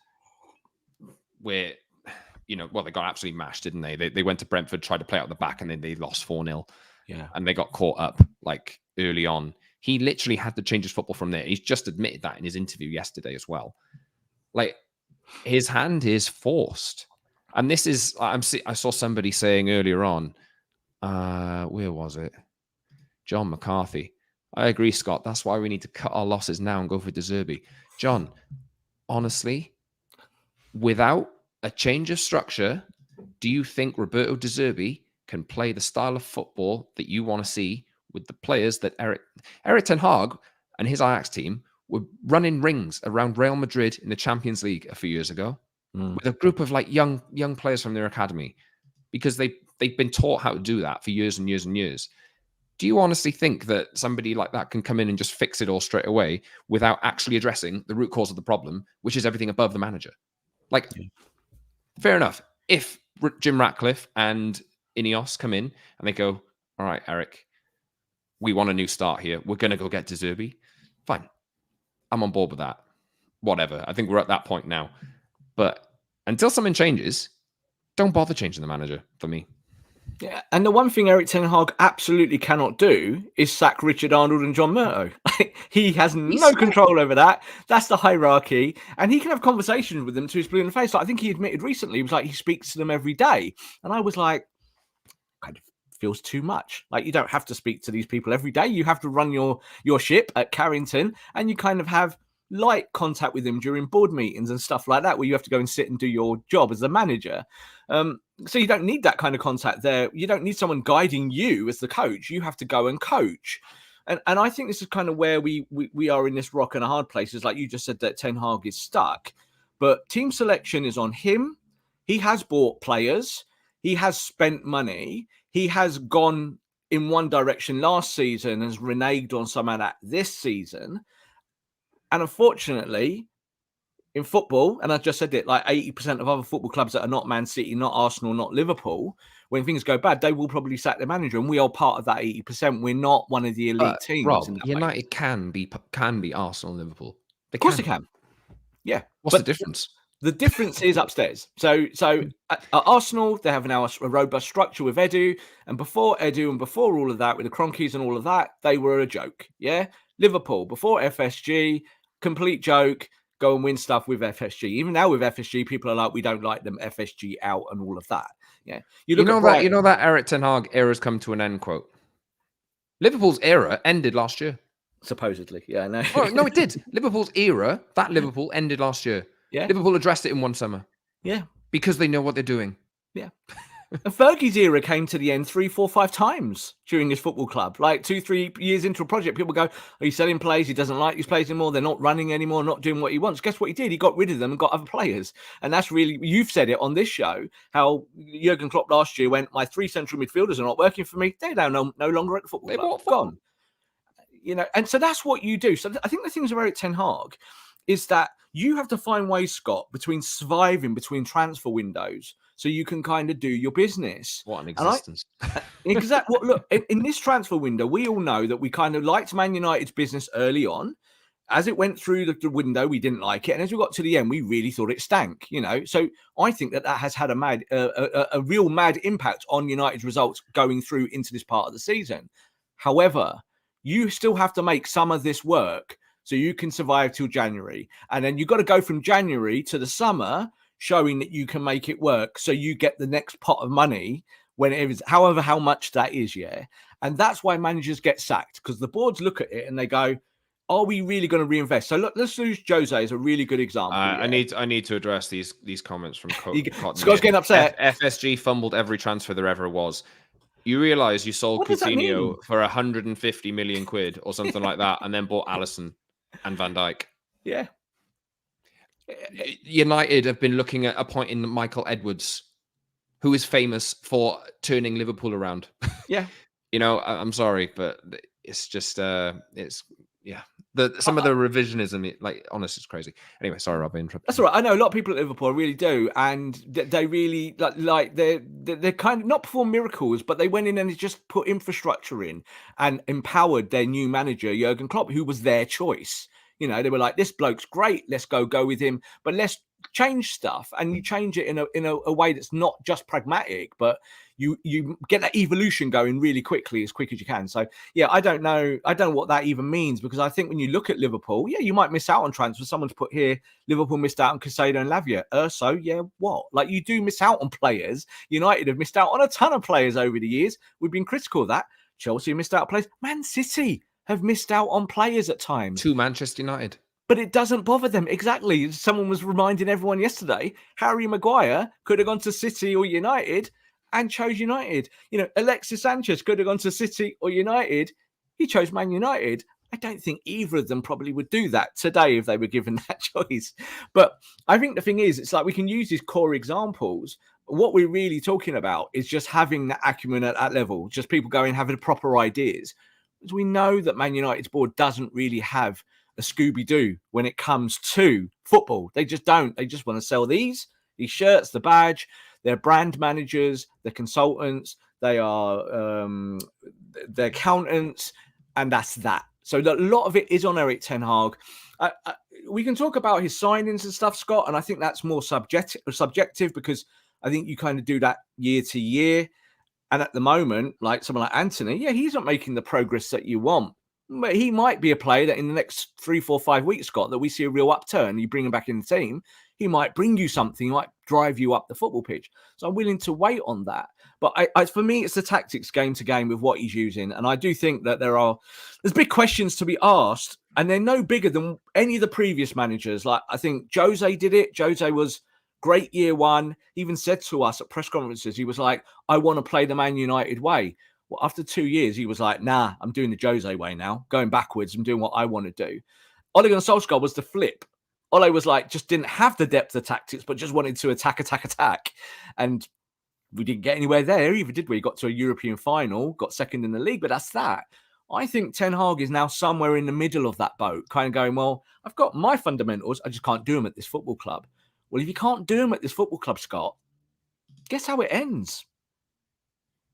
where, they got absolutely mashed, didn't they? They went to Brentford, tried to play out the back, and then they lost 4-0. Yeah. And they got caught up, like, early on. He literally had to change his football from there. He's just admitted that in his interview yesterday as well. Like, his hand is forced. And this is, I saw somebody saying earlier on, where was it? John McCarthy. I agree, Scott. That's why we need to cut our losses now and go for De Zerbi. John, honestly, without a change of structure, do you think Roberto De Zerbi can play the style of football that you want to see with the players that Erik Ten Hag and his Ajax team were running rings around Real Madrid in the Champions League a few years ago with a group of like young players from their academy because they've been taught how to do that for years and years and years. Do you honestly think that somebody like that can come in and just fix it all straight away without actually addressing the root cause of the problem, which is everything above the manager? Like, fair enough. If Jim Ratcliffe and Ineos come in and they go, all right, Erik, we want a new start here. We're going to go get De Zerbi. Fine. I'm on board with that. Whatever. I think we're at that point now. But until something changes, don't bother changing the manager for me. Yeah, and the one thing Erik ten Hag absolutely cannot do is sack Richard Arnold and John Murtough. He has no control over that. That's the hierarchy, and he can have conversations with them to his blue in the face. Like, I think he admitted recently, he was like, he speaks to them every day, and I was like, kind of feels too much. Like, you don't have to speak to these people every day. You have to run your ship at Carrington, and you kind of have light contact with them during board meetings and stuff like that, where you have to go and sit and do your job as a manager. So you don't need that kind of contact there. You don't need someone guiding you as the coach. You have to go and coach. And I think this is kind of where we are in this rock and a hard place. Is like you just said, that Ten Hag is stuck, but team selection is on him. He has bought players. He has spent money. He has gone in one direction last season, has reneged on some of that this season. And unfortunately, in football, and I just said it, like 80% of other football clubs that are not Man City, not Arsenal, not Liverpool, when things go bad, they will probably sack their manager, and we are part of that 80%. We're not one of the elite teams. Rob, United can be Arsenal and Liverpool. Of course they can. Yeah. What's the difference? The difference is upstairs. So at Arsenal, they have now a robust structure with Edu, and before Edu and before all of that, with the Cronkies and all of that, they were a joke. Yeah. Liverpool, before FSG, complete joke. Go and win stuff with FSG. Even now with FSG, people are like, we don't like them. FSG out and all of that. Yeah, you know that Erik ten Hag era's come to an end quote. Liverpool's era ended last year. Supposedly, yeah, no. Oh, no, it did. Liverpool's era, that Liverpool ended last year. Yeah, Liverpool addressed it in one summer. Yeah, because they know what they're doing. Yeah. And Fergie's era came to the end 3, 4, 5 times during this football club. Like 2, 3 years into a project, people go, "Are you selling players? He doesn't like these players anymore. They're not running anymore, not doing what he wants." Guess what he did? He got rid of them and got other players. And that's really, you've said it on this show, how Jurgen Klopp last year went, "My 3 central midfielders are not working for me. They're now no longer at the football club. Gone." You know, and so that's what you do. So I think the things about Erik ten Hag is that you have to find ways, Scott, between surviving between transfer windows so you can kind of do your business. What an existence. Exactly. Well, look, in this transfer window, we all know that we kind of liked Man United's business early on. As it went through the window, we didn't like it. And as we got to the end, we really thought it stank, you know. So I think that has had a real mad impact on United's results going through into this part of the season. However, you still have to make some of this work so you can survive till January. And then you've got to go from January to the summer showing that you can make it work so you get the next pot of money when it is, however, how much that is, yeah? And that's why managers get sacked, because the boards look at it and they go, are we really going to reinvest? So look, let's use Jose as a really good example. I need to address these comments from Scott's getting upset. FSG fumbled every transfer there ever was. You realise you sold Coutinho for 150 million quid or something like that, and then bought Alisson and Van Dijk. Yeah. United have been looking at appointing Michael Edwards, who is famous for turning Liverpool around. Yeah. You know, I'm sorry, but it's just, some of the revisionism, like, honestly, it's crazy. Anyway, sorry, Rob, I interrupted. That's all right. I know a lot of people at Liverpool really do, and they really like they're kind of not perform miracles, but they went in and just put infrastructure in and empowered their new manager Jurgen Klopp, who was their choice. You know, they were like, "This bloke's great. Let's go with him, but let's change stuff." And you change it in a way that's not just pragmatic, but you get that evolution going really quickly, as quick as you can. So yeah, I don't know what that even means, because I think when you look at Liverpool, yeah, you might miss out on transfers. Someone's put here, Liverpool missed out on Caicedo and Lavia. So yeah, what? Like, you do miss out on players. United have missed out on a ton of players over the years. We've been critical of that. Chelsea missed out on players. Man City have missed out on players at times. To Manchester United. But it doesn't bother them. Exactly. Someone was reminding everyone yesterday, Harry Maguire could have gone to City or United and chose United. You know, Alexis Sanchez could have gone to City or United. He chose Man United. I don't think either of them probably would do that today if they were given that choice. But I think the thing is, it's like we can use these core examples. What we're really talking about is just having the acumen at that level, just people going, having proper ideas. Because we know that Man United's board doesn't really have a Scooby-Doo when it comes to football. They just don't. They just want to sell these shirts, the badge. They're brand managers, they're consultants, they are they're accountants, And that's that. So a lot of it is on Erik ten Hag. We can talk about his signings and stuff, Scott, and I think that's more subjective because I think you kind of do that year to year. And at the moment, like someone like Anthony, yeah, he's not making the progress that you want. But he might be a player that in the next 3, 4, 5 weeks, Scott, that we see a real upturn. You bring him back in the team, he might bring you something, he might drive you up the football pitch. So I'm willing to wait on that. But for me, it's the tactics game to game with what he's using. And I do think that there's big questions to be asked, and they're no bigger than any of the previous managers. Like, I think Jose did it. Jose was great year one. He even said to us at press conferences, he was like, I want to play the Man United way. Well, after 2 years, he was like, nah, I'm doing the Jose way now. Going backwards, I'm doing what I want to do. Ole Gunnar Solskjaer was the flip. Ole was like, just didn't have the depth of tactics, but just wanted to attack. And we didn't get anywhere there either, did we? Got to a European final, got second in the league, but that's that. I think Ten Hag is now somewhere in the middle of that boat, kind of going, well, I've got my fundamentals, I just can't do them at this football club. Well, if you can't do them at this football club, Scott, guess how it ends?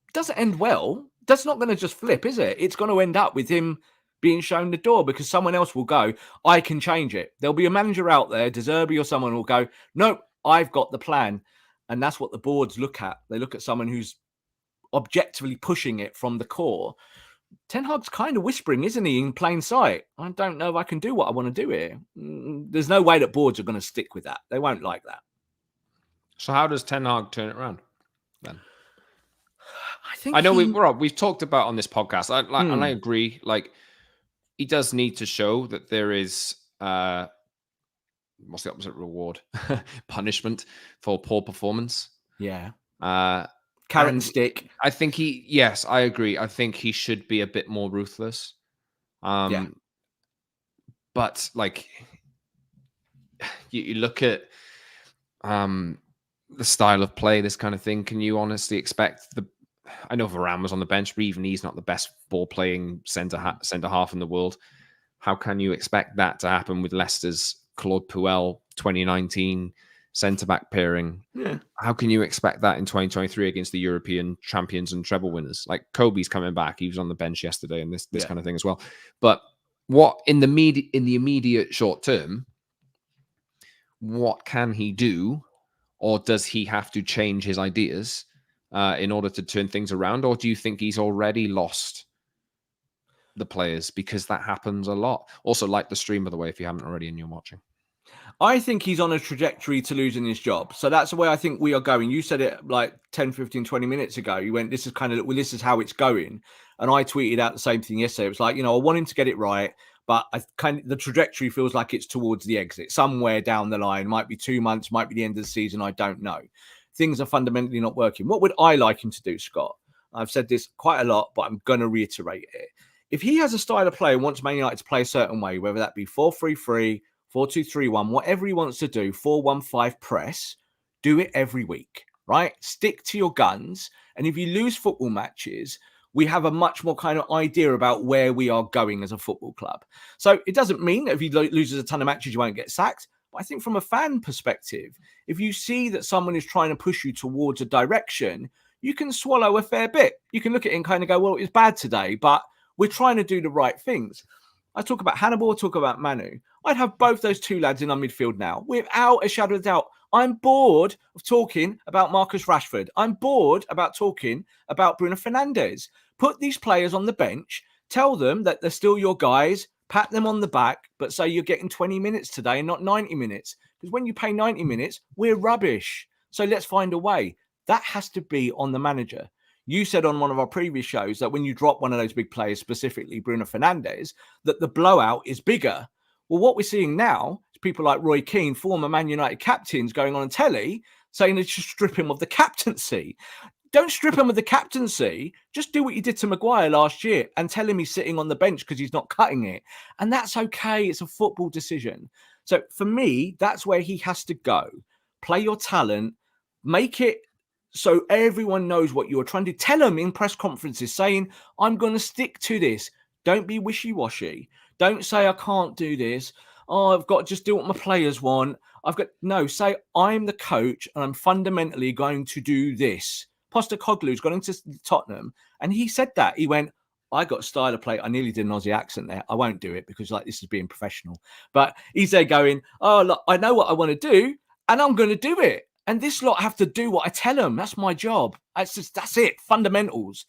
It doesn't end well. That's not going to just flip, is it? It's going to end up with him being shown the door because someone else will go, I can change it. There'll be a manager out there, De Zerbi or someone will go, no, I've got the plan. And that's what the boards look at. They look at someone who's objectively pushing it from the core. Ten Hag's kind of whispering, isn't he, in plain sight? I don't know if I can do what I want to do here. There's no way that boards are going to stick with that. They won't like that. So how does Ten Hag turn it around then? I know we've talked about on this podcast, and I agree. Like, he does need to show that there is what's the opposite reward? Punishment for poor performance. Yeah. Carrot and stick. I think yes, I agree. I think he should be a bit more ruthless. But like, you look at the style of play, this kind of thing. Can you honestly expect I know Varane was on the bench, but even he's not the best ball playing centre half in the world. How can you expect that to happen with Leicester's Claude Puel 2019 centre-back pairing? Yeah. How can you expect that in 2023 against the European champions and treble winners? Like, Kobe's coming back. He was on the bench yesterday and this kind of thing as well. But what in the immediate short term, what can he do? Or does he have to change his ideas in order to turn things around? Or do you think he's already lost the players? Because that happens a lot. Also, like the stream, by the way, if you haven't already and you're watching. I think he's on a trajectory to losing his job. So that's the way I think we are going. You said it like 10, 15, 20 minutes ago. You went, this is how it's going. And I tweeted out the same thing yesterday. It was like, I want him to get it right, but the trajectory feels like it's towards the exit somewhere down the line. Might be 2 months, might be the end of the season. I don't know. Things are fundamentally not working. What would I like him to do, Scott? I've said this quite a lot, but I'm going to reiterate it. If he has a style of play and wants Man United to play a certain way, whether that be 4-3-3, 4-2-3-1, whatever he wants to do, 4-1-5 press, do it every week, right? Stick to your guns. And if you lose football matches, we have a much more kind of idea about where we are going as a football club. So it doesn't mean that if he loses a ton of matches, you won't get sacked. But I think from a fan perspective, if you see that someone is trying to push you towards a direction, you can swallow a fair bit. You can look at it and kind of go, well, it's bad today, but we're trying to do the right things. I talk about Hannibal, I talk about Manu. I'd have both those two lads in our midfield now, without a shadow of doubt. I'm bored of talking about Marcus Rashford. I'm bored about talking about Bruno Fernandes. Put these players on the bench, tell them that they're still your guys, pat them on the back, but say you're getting 20 minutes today and not 90 minutes. Because when you pay 90 minutes, we're rubbish. So let's find a way. That has to be on the manager. You said on one of our previous shows that when you drop one of those big players, specifically Bruno Fernandes, that the blowout is bigger. Well, what we're seeing now is people like Roy Keane, former Man United captains, going on telly saying they should strip him of the captaincy. Don't strip him of the captaincy. Just do what you did to Maguire last year and tell him he's sitting on the bench because he's not cutting it. And that's okay. It's a football decision. So for me, that's where he has to go. Play your talent. Make it so everyone knows what you're trying to do. Tell them in press conferences saying, I'm going to stick to this. Don't be wishy-washy. Don't say, I can't do this. Oh, I've got to just do what my players want. Say, I'm the coach and I'm fundamentally going to do this. Postecoglou's gone into Tottenham and he said that. He went, I got style of play. I nearly did an Aussie accent there. I won't do it because like this is being professional. But he's there going, oh, look, I know what I want to do and I'm going to do it. And this lot have to do what I tell them. That's my job. That's it. Fundamentals.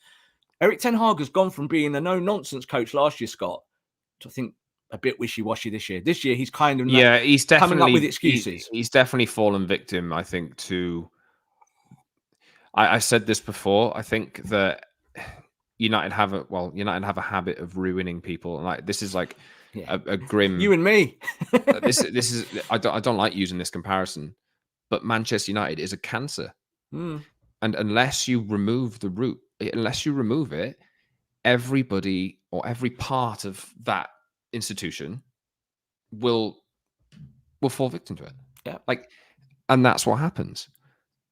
Erik ten Hag has gone from being a no-nonsense coach last year, Scott, to I think a bit wishy-washy this year. This year, he's kind of he's definitely coming up with excuses. He's definitely fallen victim, I think, to. I said this before. I think that United have a habit of ruining people, and like this is like a grim. You and me. this is I don't like using this comparison, but Manchester United is a cancer, and unless you remove the root, unless you remove it, everybody or every part of that institution will fall victim to it. Yeah, and that's what happens.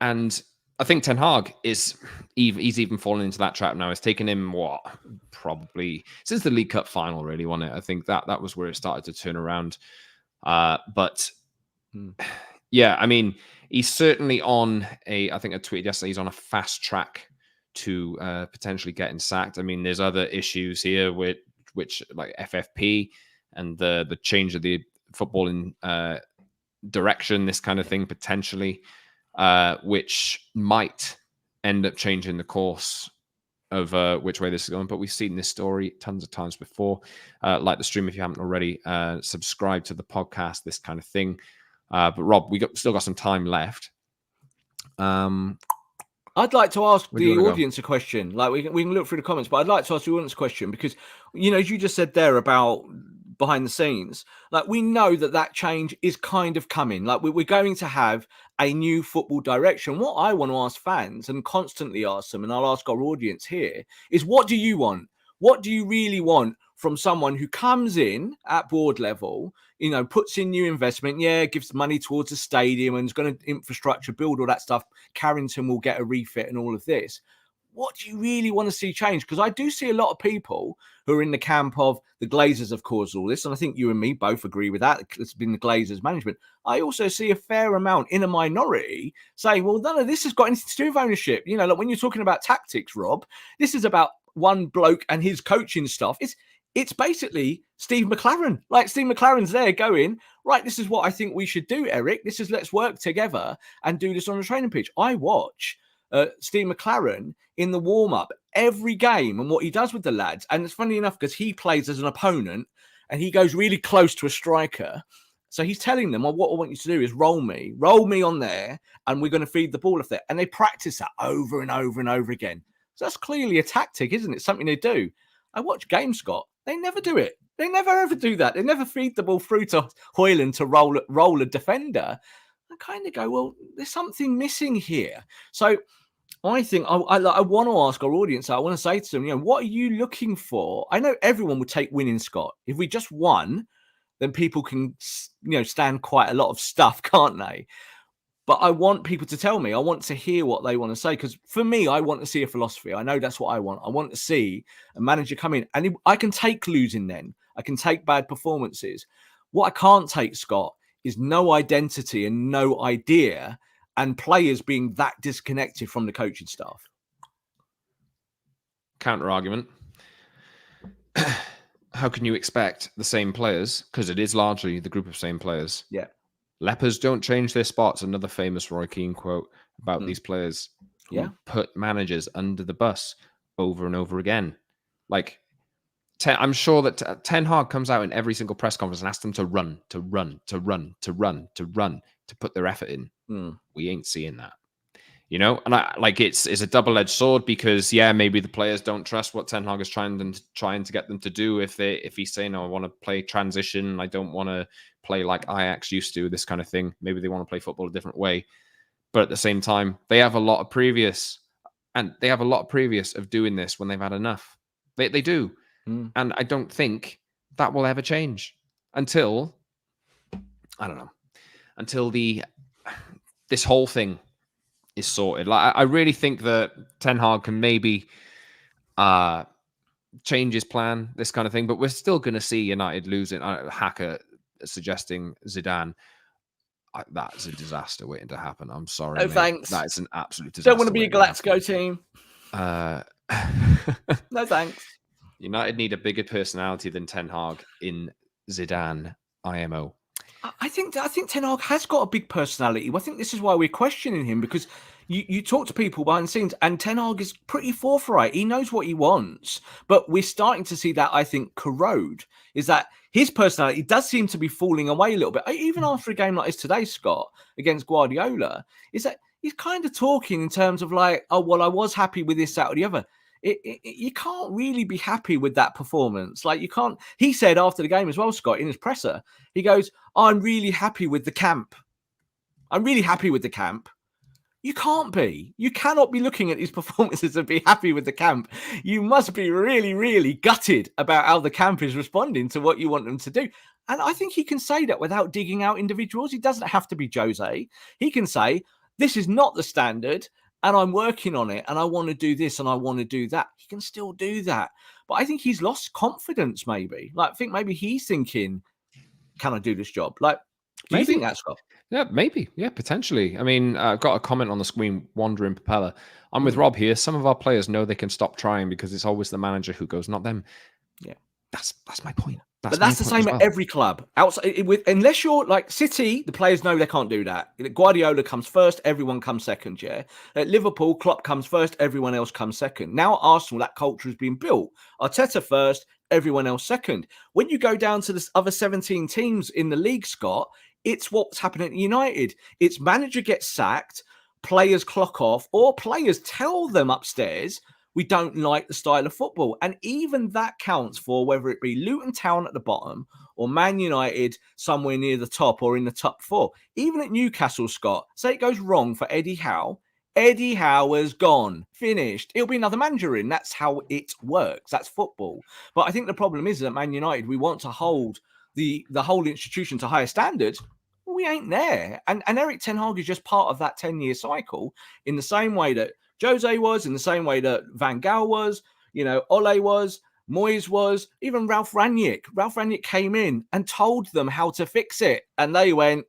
And I think Ten Hag he's even fallen into that trap now. It's taken him probably since the League Cup final, really, wasn't it? I think that was where it started to turn around. But yeah, I mean, he's certainly on I think I tweeted yesterday, he's on a fast track to potentially getting sacked. I mean, there's other issues here which like FFP and the change of the footballing direction, this kind of thing potentially. Which might end up changing the course of which way this is going. But we've seen this story tons of times before. Like the stream if you haven't already. Subscribe to the podcast, this kind of thing. But Rob, still got some time left. I'd like to ask the audience a question. Like we can look through the comments, but I'd like to ask the audience a question because, as you just said there about behind the scenes, like we know that change is kind of coming. Like we're going to have a new football direction. What I want to ask fans and constantly ask them, and I'll ask our audience here, is what do you want? What do you really want from someone who comes in at board level, puts in new investment, gives money towards the stadium and is going to infrastructure, build all that stuff. Carrington will get a refit and all of this. What do you really want to see change? Because I do see a lot of people who are in the camp of the Glazers have caused all this. And I think you and me both agree with that. It's been the Glazers management. I also see a fair amount in a minority saying, well, none of this has got anything to do with ownership. Like when you're talking about tactics, Rob, this is about one bloke and his coaching stuff. It's basically Steve McLaren. Like Steve McLaren's there going, right, this is what I think we should do, Erik. Let's work together and do this on a training pitch. I watch Steve McLaren in the warm-up every game and what he does with the lads. And it's funny enough because he plays as an opponent and he goes really close to a striker. So he's telling them, well, what I want you to do is roll me on there and we're going to feed the ball off there. And they practice that over and over and over again. So that's clearly a tactic, isn't it? Something they do. I watch games, Scott. They never do it. They never ever do that. They never feed the ball through to Hoyland to roll a defender. I kind of go, well, there's something missing here. So I think I want to ask our audience. I want to say to them, what are you looking for? I know everyone would take winning, Scott. If we just won, then people can, stand quite a lot of stuff, can't they? But I want people to tell me. I want to hear what they want to say. Because for me, I want to see a philosophy. I know that's what I want. I want to see a manager come in. And I can take losing then. I can take bad performances. What I can't take, Scott, is no identity and no idea and players being that disconnected from the coaching staff. Counter argument. How can you expect the same players? Because it is largely the group of same players. Yeah. Lepers don't change their spots. Another famous Roy Keane quote about these players who put managers under the bus over and over again. Like, I'm sure that Ten Hag comes out in every single press conference and asks them to run, to put their effort in. We ain't seeing that. And it's a double-edged sword because maybe the players don't trust what Ten Hag is trying to get them to do. If he's saying, I want to play transition, I don't want to play like Ajax used to, this kind of thing. Maybe they want to play football a different way. But at the same time, they have a lot of previous of doing this when they've had enough. They do. And I don't think that will ever change until this whole thing is sorted. Like I really think that Ten Hag can maybe change his plan, this kind of thing, but we're still going to see United losing. Hacker suggesting Zidane. That's a disaster waiting to happen. I'm sorry. No, thanks. That is an absolute disaster. Don't want to be a Glasgow team. No, thanks. United need a bigger personality than Ten Hag in Zidane. IMO. I think Ten Hag has got a big personality. I think this is why we're questioning him, because you talk to people behind the scenes, and Ten Hag is pretty forthright. He knows what he wants, but we're starting to see that, I think, corrode. Is that his personality does seem to be falling away a little bit, even after a game like this today, Scott, against Guardiola. Is that he's kind of talking in terms of like, oh well, I was happy with this, that, or the other. You can't really be happy with that performance. Like, you can't. He said after the game as well, Scott, in his presser, he goes, I'm really happy with the camp. I'm really happy with the camp. You can't be. You cannot be looking at these performances and be happy with the camp. You must be really, really gutted about how the camp is responding to what you want them to do. And I think he can say that without digging out individuals. He doesn't have to be Jose. He can say, this is not the standard, and I'm working on it, and I want to do this, and I want to do that. He can still do that. But I think he's lost confidence, maybe. Like, I think maybe he's thinking, can I do this job? Like, do you think that, Scott? Yeah, maybe. Yeah, potentially. I mean, I've got a comment on the screen, Wandering Propeller. I'm with Rob here. Some of our players know they can stop trying because it's always the manager who goes, not them. Yeah. That's my point. But that's the same at every club. Outside, unless you're like City, the players know they can't do that. Guardiola comes first, everyone comes second. Yeah. At Liverpool, Klopp comes first, everyone else comes second. Now at Arsenal, that culture has been built. Arteta first, everyone else second. When you go down to the other 17 teams in the league, Scott, it's what's happening at United. It's manager gets sacked, players clock off, or players tell them upstairs, we don't like the style of football. And even that counts for whether it be Luton Town at the bottom or Man United somewhere near the top or in the top four. Even at Newcastle, Scott, say it goes wrong for Eddie Howe. Eddie Howe has gone, finished. It'll be another manager in. That's how it works. That's football. But I think the problem is that at Man United, we want to hold the whole institution to higher standards. We ain't there. And Erik Ten Hag is just part of that 10-year cycle, in the same way that Jose was, in the same way that Van Gaal was, Ole was, Moyes was, even Ralph Rangnick. Ralph Rangnick came in and told them how to fix it. And they went,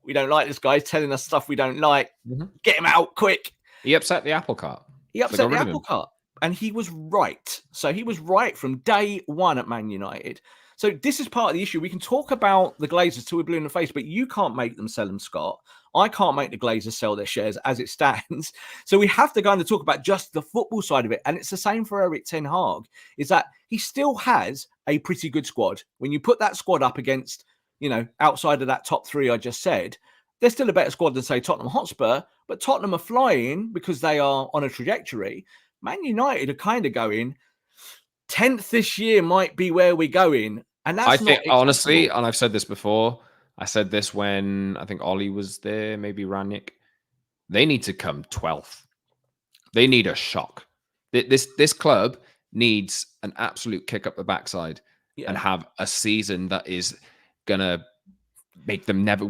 we don't like this guy telling us stuff we don't like. Mm-hmm. Get him out quick. He upset the apple cart. He upset the apple cart. And he was right. So he was right from day one at Man United. So this is part of the issue. We can talk about the Glazers till we're blue in the face, but you can't make them sell them, Scott. I can't make the Glazers sell their shares as it stands. So we have to go and talk about just the football side of it. And it's the same for Erik Ten Hag, is that he still has a pretty good squad. When you put that squad up against, outside of that top three I just said, they're still a better squad than, say, Tottenham Hotspur. But Tottenham are flying because they are on a trajectory. Man United are kind of going, 10th this year might be where we're going. And that's, I think, honestly, and I've said this before, I said this when I think Ollie was there, maybe Rangnick. They need to come 12th. They need a shock. This club needs an absolute kick up the backside and have a season that is gonna make them never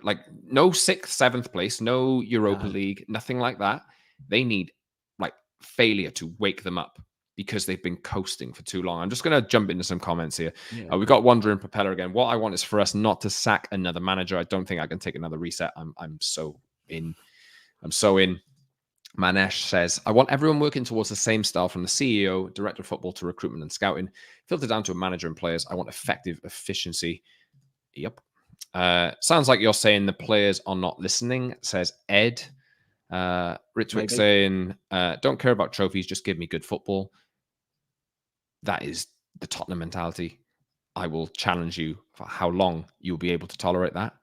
like no 6th, 7th place, no Europa League, nothing like that. They need like failure to wake them up, because they've been coasting for too long. I'm just going to jump into some comments here. Yeah. We've got Wandering Propeller again. What I want is for us not to sack another manager. I don't think I can take another reset. I'm so in. Manesh says, I want everyone working towards the same style, from the CEO, director of football, to recruitment and scouting, filtered down to a manager and players. I want effective efficiency. Yep. Sounds like you're saying the players are not listening, says Ed. Richwick saying, don't care about trophies, just give me good football. That is the Tottenham mentality. I will challenge you for how long you'll be able to tolerate that.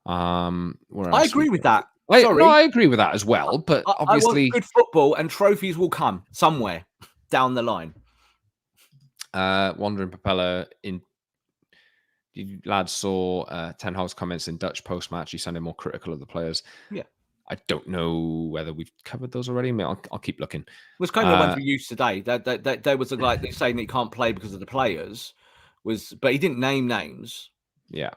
I agree with that. I agree with that as well. But obviously, I want good football, and trophies will come somewhere down the line. Wandering Propeller, you lads saw Ten Hag's comments in Dutch post-match. He sounded more critical of the players. Yeah. I don't know whether we've covered those already. I'll keep looking. It was kind of the ones we used today. There was like they're saying that he can't play because of the players, but he didn't name names. Yeah.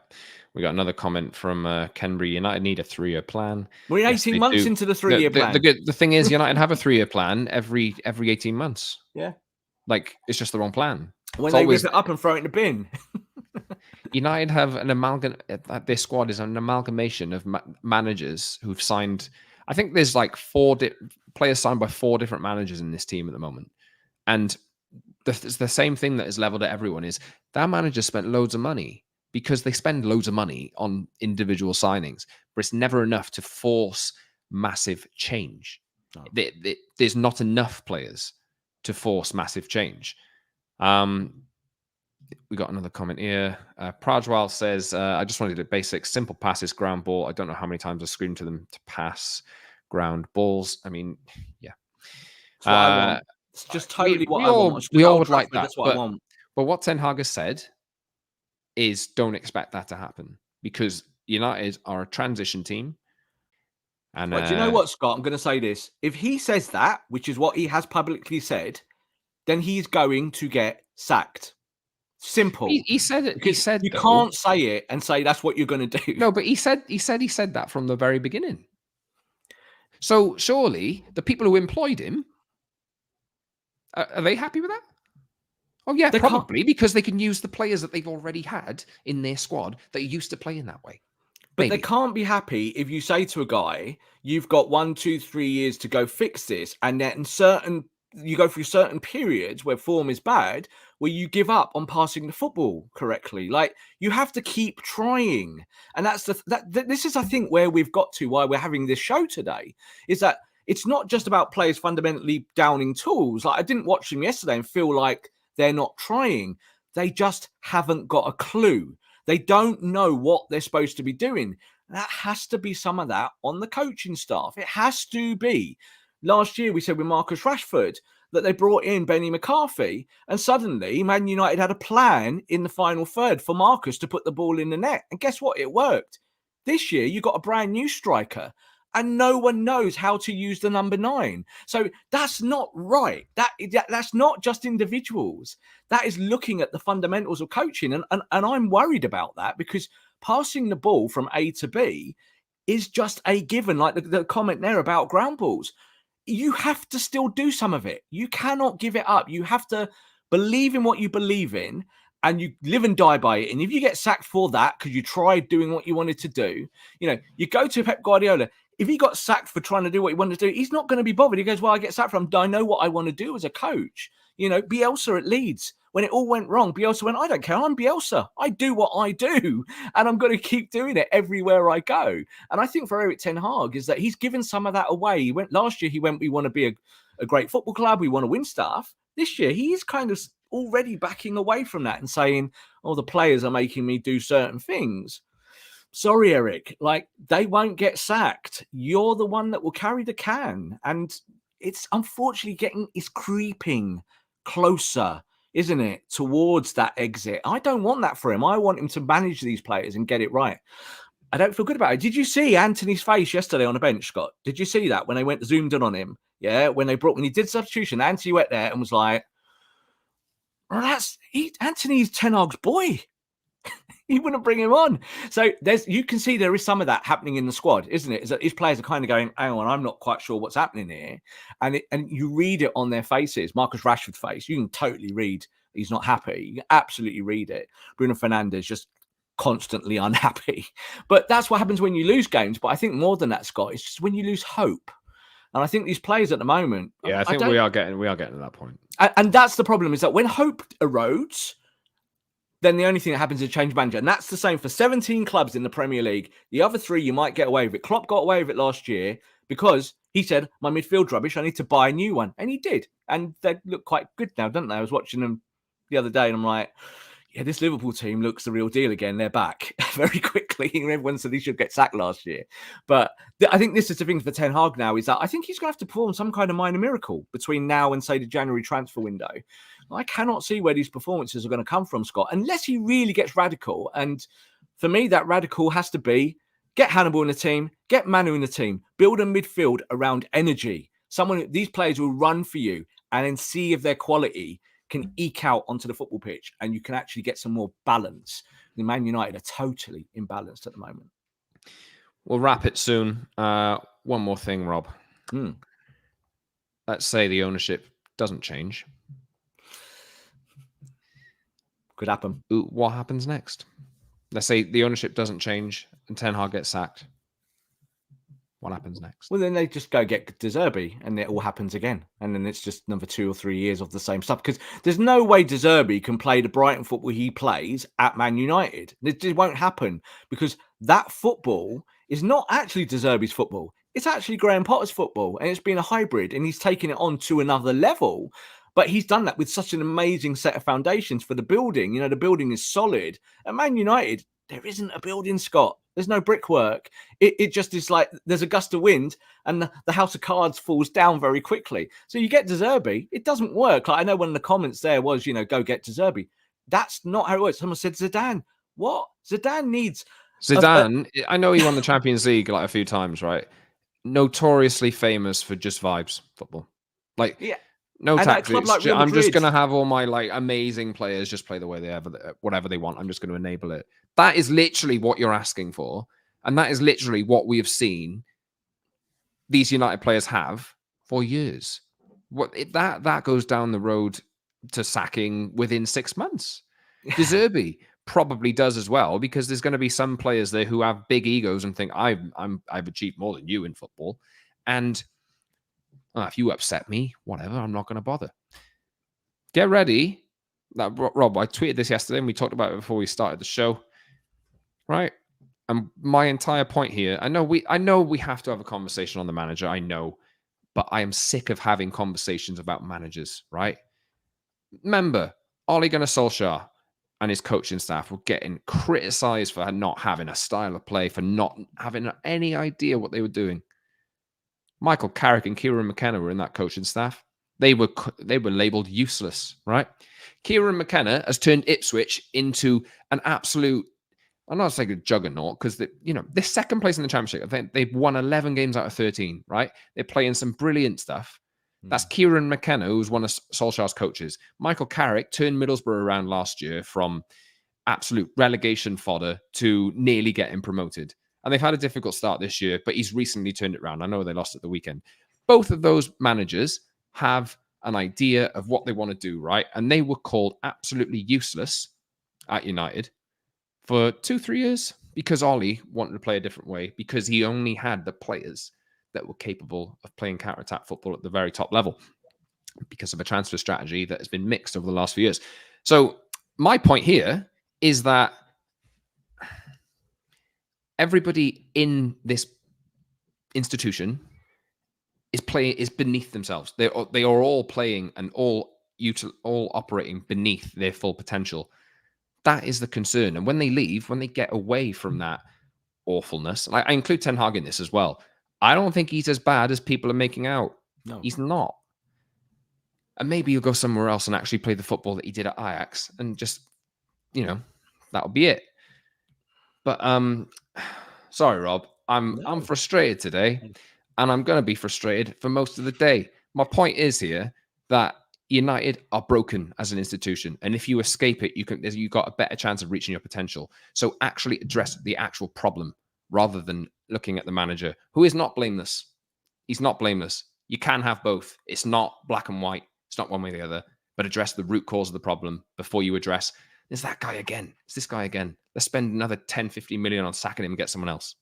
We got another comment from Kenbury. United need a 3-year plan. We're 18 months into the 3-year plan. The thing is, United have a 3-year plan every 18 months. Yeah. Like, it's just the wrong plan. When they rip it up and throw it in the bin. United have an their squad is an amalgamation of managers who've signed. I think there's like players signed by 4 different managers in this team at the moment. And the same thing that is leveled at everyone is that manager spent loads of money because they spend loads of money on individual signings, but it's never enough to force massive change. No. There's not enough players to force massive change. We got another comment here. Prajwal says, I just wanted a basic, simple passes, ground ball. I don't know how many times I screamed to them to pass ground balls. I mean, yeah. That's what I want. It's just totally what we I want. we all Old would like Trafford, that. that's what I want. But what Ten Hag has said is don't expect that to happen because United are a transition team. And But do you know what, Scott? I'm going to say this. If he says that, which is what he has publicly said, then he's going to get sacked. Simple. he said it. He said you though, can't say it and say that's what you're going to do. No, but he said that from the very beginning. So surely the people who employed him are they happy with that? Oh yeah, probably because they can use the players that they've already had in their squad that are used to playing that way. But they can't be happy if you say to a guy, "You've got 1, 2, 3 years to go fix this," and then you go through certain periods where form is bad, where you give up on passing the football correctly. Like you have to keep trying, and that's this is, I think, where we've got to. Why we're having this show today is that it's not just about players fundamentally downing tools. Like I didn't watch them yesterday and feel like they're not trying. They just haven't got a clue. They don't know what they're supposed to be doing. That has to be some of that on the coaching staff. It has to be. Last year, we said with Marcus Rashford that they brought in Benny McCarthy, and suddenly Man United had a plan in the final third for Marcus to put the ball in the net. And guess what? It worked. This year, you got a brand new striker, and no one knows how to use the number 9. So that's not right. That's not just individuals. That is looking at the fundamentals of coaching. And I'm worried about that because passing the ball from A to B is just a given. Like the comment there about ground balls. You have to still do some of it. You cannot give it up. You have to believe in what you believe in and you live and die by it. And if you get sacked for that because you tried doing what you wanted to do, you go to Pep Guardiola. If he got sacked for trying to do what he wanted to do, he's not going to be bothered. He goes, well, I get sacked from, I know what I want to do as a coach. Bielsa at Leeds, when it all went wrong, Bielsa went, I don't care. I'm Bielsa. I do what I do. And I'm going to keep doing it everywhere I go. And I think for Erik Ten Hag is that he's given some of that away. Last year, we want to be a great football club. We want to win stuff. This year, he's kind of already backing away from that and saying, oh, the players are making me do certain things. Sorry, Erik, they won't get sacked. You're the one that will carry the can. And it's unfortunately it's creeping closer, isn't it, towards that exit. I don't want that for him. I want him to manage these players and get it right. I don't feel good about it. Did you see Anthony's face yesterday on the bench, Scott? Did you see that when they zoomed in on him? Yeah, when he did substitution, Anthony went there and was like, well, Anthony's Ten Hag's boy. He wouldn't bring him on. So you can see there is some of that happening in the squad, isn't it? Is that his players are kind of going, hang on, I'm not quite sure what's happening here. And you read it on their faces. Marcus Rashford's face, you can totally read he's not happy. You can absolutely read it. Bruno Fernandes just constantly unhappy. But that's what happens when you lose games. But I think more than that, Scott, it's just when you lose hope. And I think these players at the moment... Yeah, I think we are getting to that point. And that's the problem, is that when hope erodes... then the only thing that happens is change manager. And that's the same for 17 clubs in the Premier League. The other 3, you might get away with it. Klopp got away with it last year because he said, my midfield's rubbish, I need to buy a new one. And he did. And they look quite good now, don't they? I was watching them the other day and I'm like, yeah, this Liverpool team looks the real deal again. They're back very quickly. Everyone said he should get sacked last year. But I think this is the thing for Ten Hag now, is that I think he's going to have to perform some kind of minor miracle between now and, say, the January transfer window. I cannot see where these performances are going to come from, Scott, unless he really gets radical. And for me, that radical has to be get Hannibal in the team, get Manu in the team, build a midfield around energy. These players will run for you and then see if their quality can eke out onto the football pitch and you can actually get some more balance. The Man United are totally imbalanced at the moment. We'll wrap it soon. One more thing, Rob. Let's say the ownership doesn't change. Could happen. What happens next? Let's say the ownership doesn't change and Ten Hag gets sacked. What happens next? Well, then they just go get De Zerbi, and it all happens again. And then it's just another 2 or 3 years of the same stuff. Because there's no way De Zerbi can play the Brighton football he plays at Man United. It won't happen, because that football is not actually De Zerbi's football. It's actually Graham Potter's football, and it's been a hybrid, and he's taken it on to another level. But he's done that with such an amazing set of foundations for the building. The building is solid. At Man United, there isn't a building, Scott. There's no brickwork. It just is like there's a gust of wind and the house of cards falls down very quickly. So you get De Zerbi, it doesn't work. Like, I know one of the comments there was, go get De Zerbi. That's not how it works. Someone said Zidane. What? Zidane needs... Zidane, I know he won the Champions League like a few times, right? Notoriously famous for just vibes football. Like, yeah. No tactics. Like I'm just going to have all my like amazing players just play the way whatever they want. I'm just going to enable it. That is literally what you're asking for. And that is literally what we have seen these United players have for years. That goes down the road to sacking within 6 months. De Zerbi probably does as well, because there's going to be some players there who have big egos and think I've achieved more than you in football. And if you upset me, whatever, I'm not going to bother. Get ready. Rob, I tweeted this yesterday and we talked about it before we started the show. Right? And my entire point here, I know we have to have a conversation on the manager. I know. But I am sick of having conversations about managers, right? Remember, Ole Gunnar Solskjaer and his coaching staff were getting criticized for not having a style of play, for not having any idea what they were doing. Michael Carrick and Kieran McKenna were in that coaching staff. They were labeled useless, right? Kieran McKenna has turned Ipswich into an absolute, I'm not saying a juggernaut, because they're second place in the Championship. I think they've won 11 games out of 13, right? They're playing some brilliant stuff. That's Kieran McKenna, who's one of Solskjaer's coaches. Michael Carrick turned Middlesbrough around last year from absolute relegation fodder to nearly getting promoted. And they've had a difficult start this year, but he's recently turned it around. I know they lost at the weekend. Both of those managers have an idea of what they want to do, right? And they were called absolutely useless at United for 2-3 years because Ollie wanted to play a different way, because he only had the players that were capable of playing counter-attack football at the very top level, because of a transfer strategy that has been mixed over the last few years. So my point here is that everybody in this institution is beneath themselves. They are all playing and all operating beneath their full potential. That is the concern. And when they leave, when they get away from that awfulness, and I include Ten Hag in this as well, I don't think he's as bad as people are making out. No. He's not. And maybe he'll go somewhere else and actually play the football that he did at Ajax, and just, that'll be it. But sorry, Rob, I'm frustrated today, and I'm going to be frustrated for most of the day. My point is here that United are broken as an institution, and if you escape it, you got a better chance of reaching your potential. So actually address the actual problem rather than looking at the manager, who is not blameless. He's not blameless. You can have both. It's not black and white. It's not one way or the other. But address the root cause of the problem before you address, is that guy again? Is this guy again? Let's spend another 10, 15 million on sacking him and get someone else.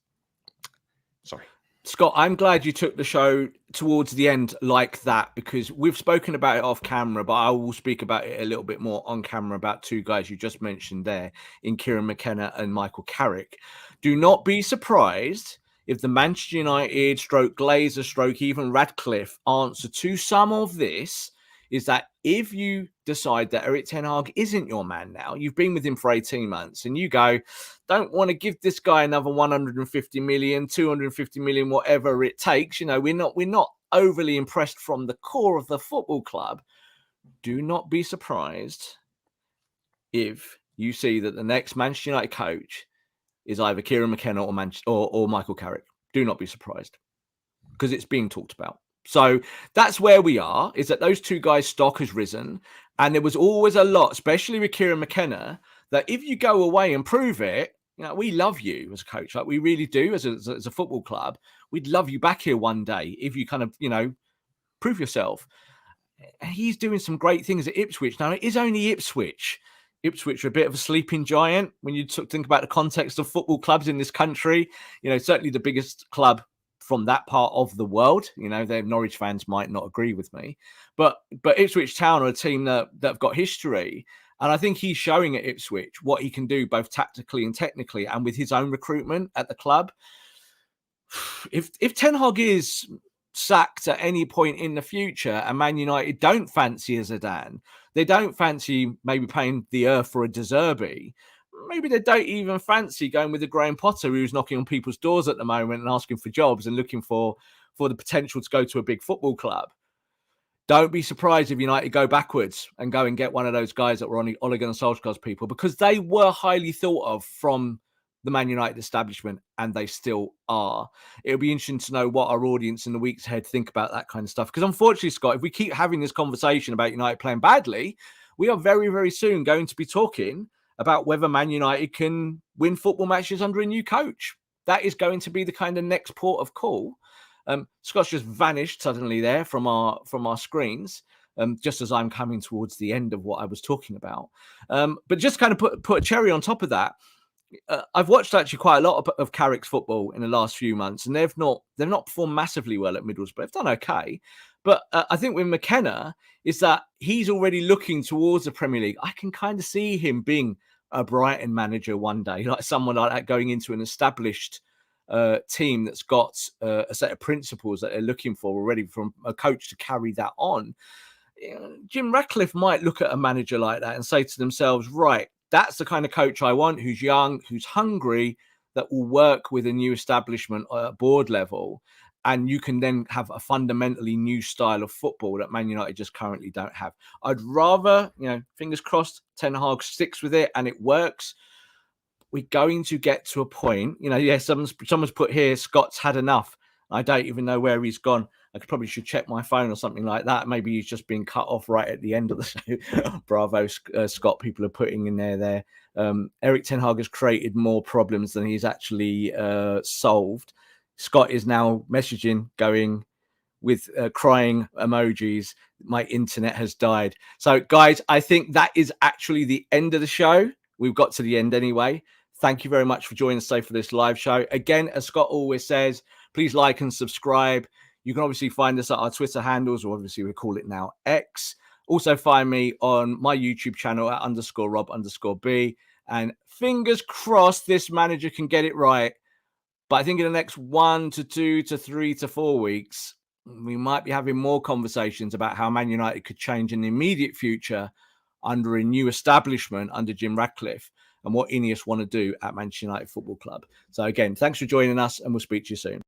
Sorry. Scott, I'm glad you took the show towards the end like that, because we've spoken about it off camera, but I will speak about it a little bit more on camera about two guys you just mentioned there in Kieran McKenna and Michael Carrick. Do not be surprised if the Manchester United /Glazer/ even Radcliffe answer to some of this is that if you decide that Erik Ten Hag isn't your man now, you've been with him for 18 months and you go, don't want to give this guy another 150 million, 250 million, whatever it takes. We're not overly impressed from the core of the football club. Do not be surprised if you see that the next Manchester United coach is either Kieran McKenna or Michael Carrick. Do not be surprised, because it's being talked about. So that's where we are, is that those two guys' stock has risen. And there was always a lot, especially with Kieran McKenna, that if you go away and prove it, we love you as a coach. Like we really do as a football club. We'd love you back here one day if you kind of, prove yourself. He's doing some great things at Ipswich. Now, it is only Ipswich. Ipswich are a bit of a sleeping giant when you think about the context of football clubs in this country. Certainly the biggest club from that part of the world. You know, their Norwich fans might not agree with me, but Ipswich Town are a team that have got history. And I think he's showing at Ipswich what he can do both tactically and technically, and with his own recruitment at the club. If Ten Hag is sacked at any point in the future and Man United don't fancy a Zidane, they don't fancy maybe paying the earth for a De Zerbi, maybe they don't even fancy going with a Graham Potter who's knocking on people's doors at the moment and asking for jobs and looking for the potential to go to a big football club. Don't be surprised if United go backwards and go and get one of those guys that were on Ole Gunnar Solskjaer's people, because they were highly thought of from the Man United establishment, and they still are. It'll be interesting to know what our audience in the weeks ahead think about that kind of stuff. Because unfortunately, Scott, if we keep having this conversation about United playing badly, we are very, very soon going to be talking about whether Man United can win football matches under a new coach. That is going to be the kind of next port of call. Scott's just vanished suddenly there from our screens, just as I'm coming towards the end of what I was talking about. But just kind of put a cherry on top of that, I've watched actually quite a lot of Carrick's football in the last few months, and they've not performed massively well at Middlesbrough. They've done okay, but I think with McKenna is that he's already looking towards the Premier League. I can kind of see him being a Brighton manager one day, like someone like that going into an established team that's got a set of principles that they're looking for already from a coach to carry that on. Jim Ratcliffe might look at a manager like that and say to themselves, right, that's the kind of coach I want, who's young, who's hungry, that will work with a new establishment at board level. And you can then have a fundamentally new style of football that Man United just currently don't have. I'd rather, fingers crossed, Ten Hag sticks with it and it works. We're going to get to a point, someone's put here, Scott's had enough. I don't even know where he's gone. I probably should check my phone or something like that. Maybe he's just been cut off right at the end of the show. Bravo, Scott, people are putting in there. Erik Ten Hag has created more problems than he's actually solved. Scott is now messaging, going with crying emojis. My internet has died. So, guys, I think that is actually the end of the show. We've got to the end anyway. Thank you very much for joining us today for this live show. Again, as Scott always says, please like and subscribe. You can obviously find us at our Twitter handles, or obviously we call it now X. Also find me on my YouTube channel at _Rob_B. And fingers crossed this manager can get it right. But I think in the next 1 to 2 to 3 to 4 weeks, we might be having more conversations about how Man United could change in the immediate future under a new establishment under Jim Ratcliffe, and what Ineos want to do at Manchester United Football Club. So again, thanks for joining us, and we'll speak to you soon.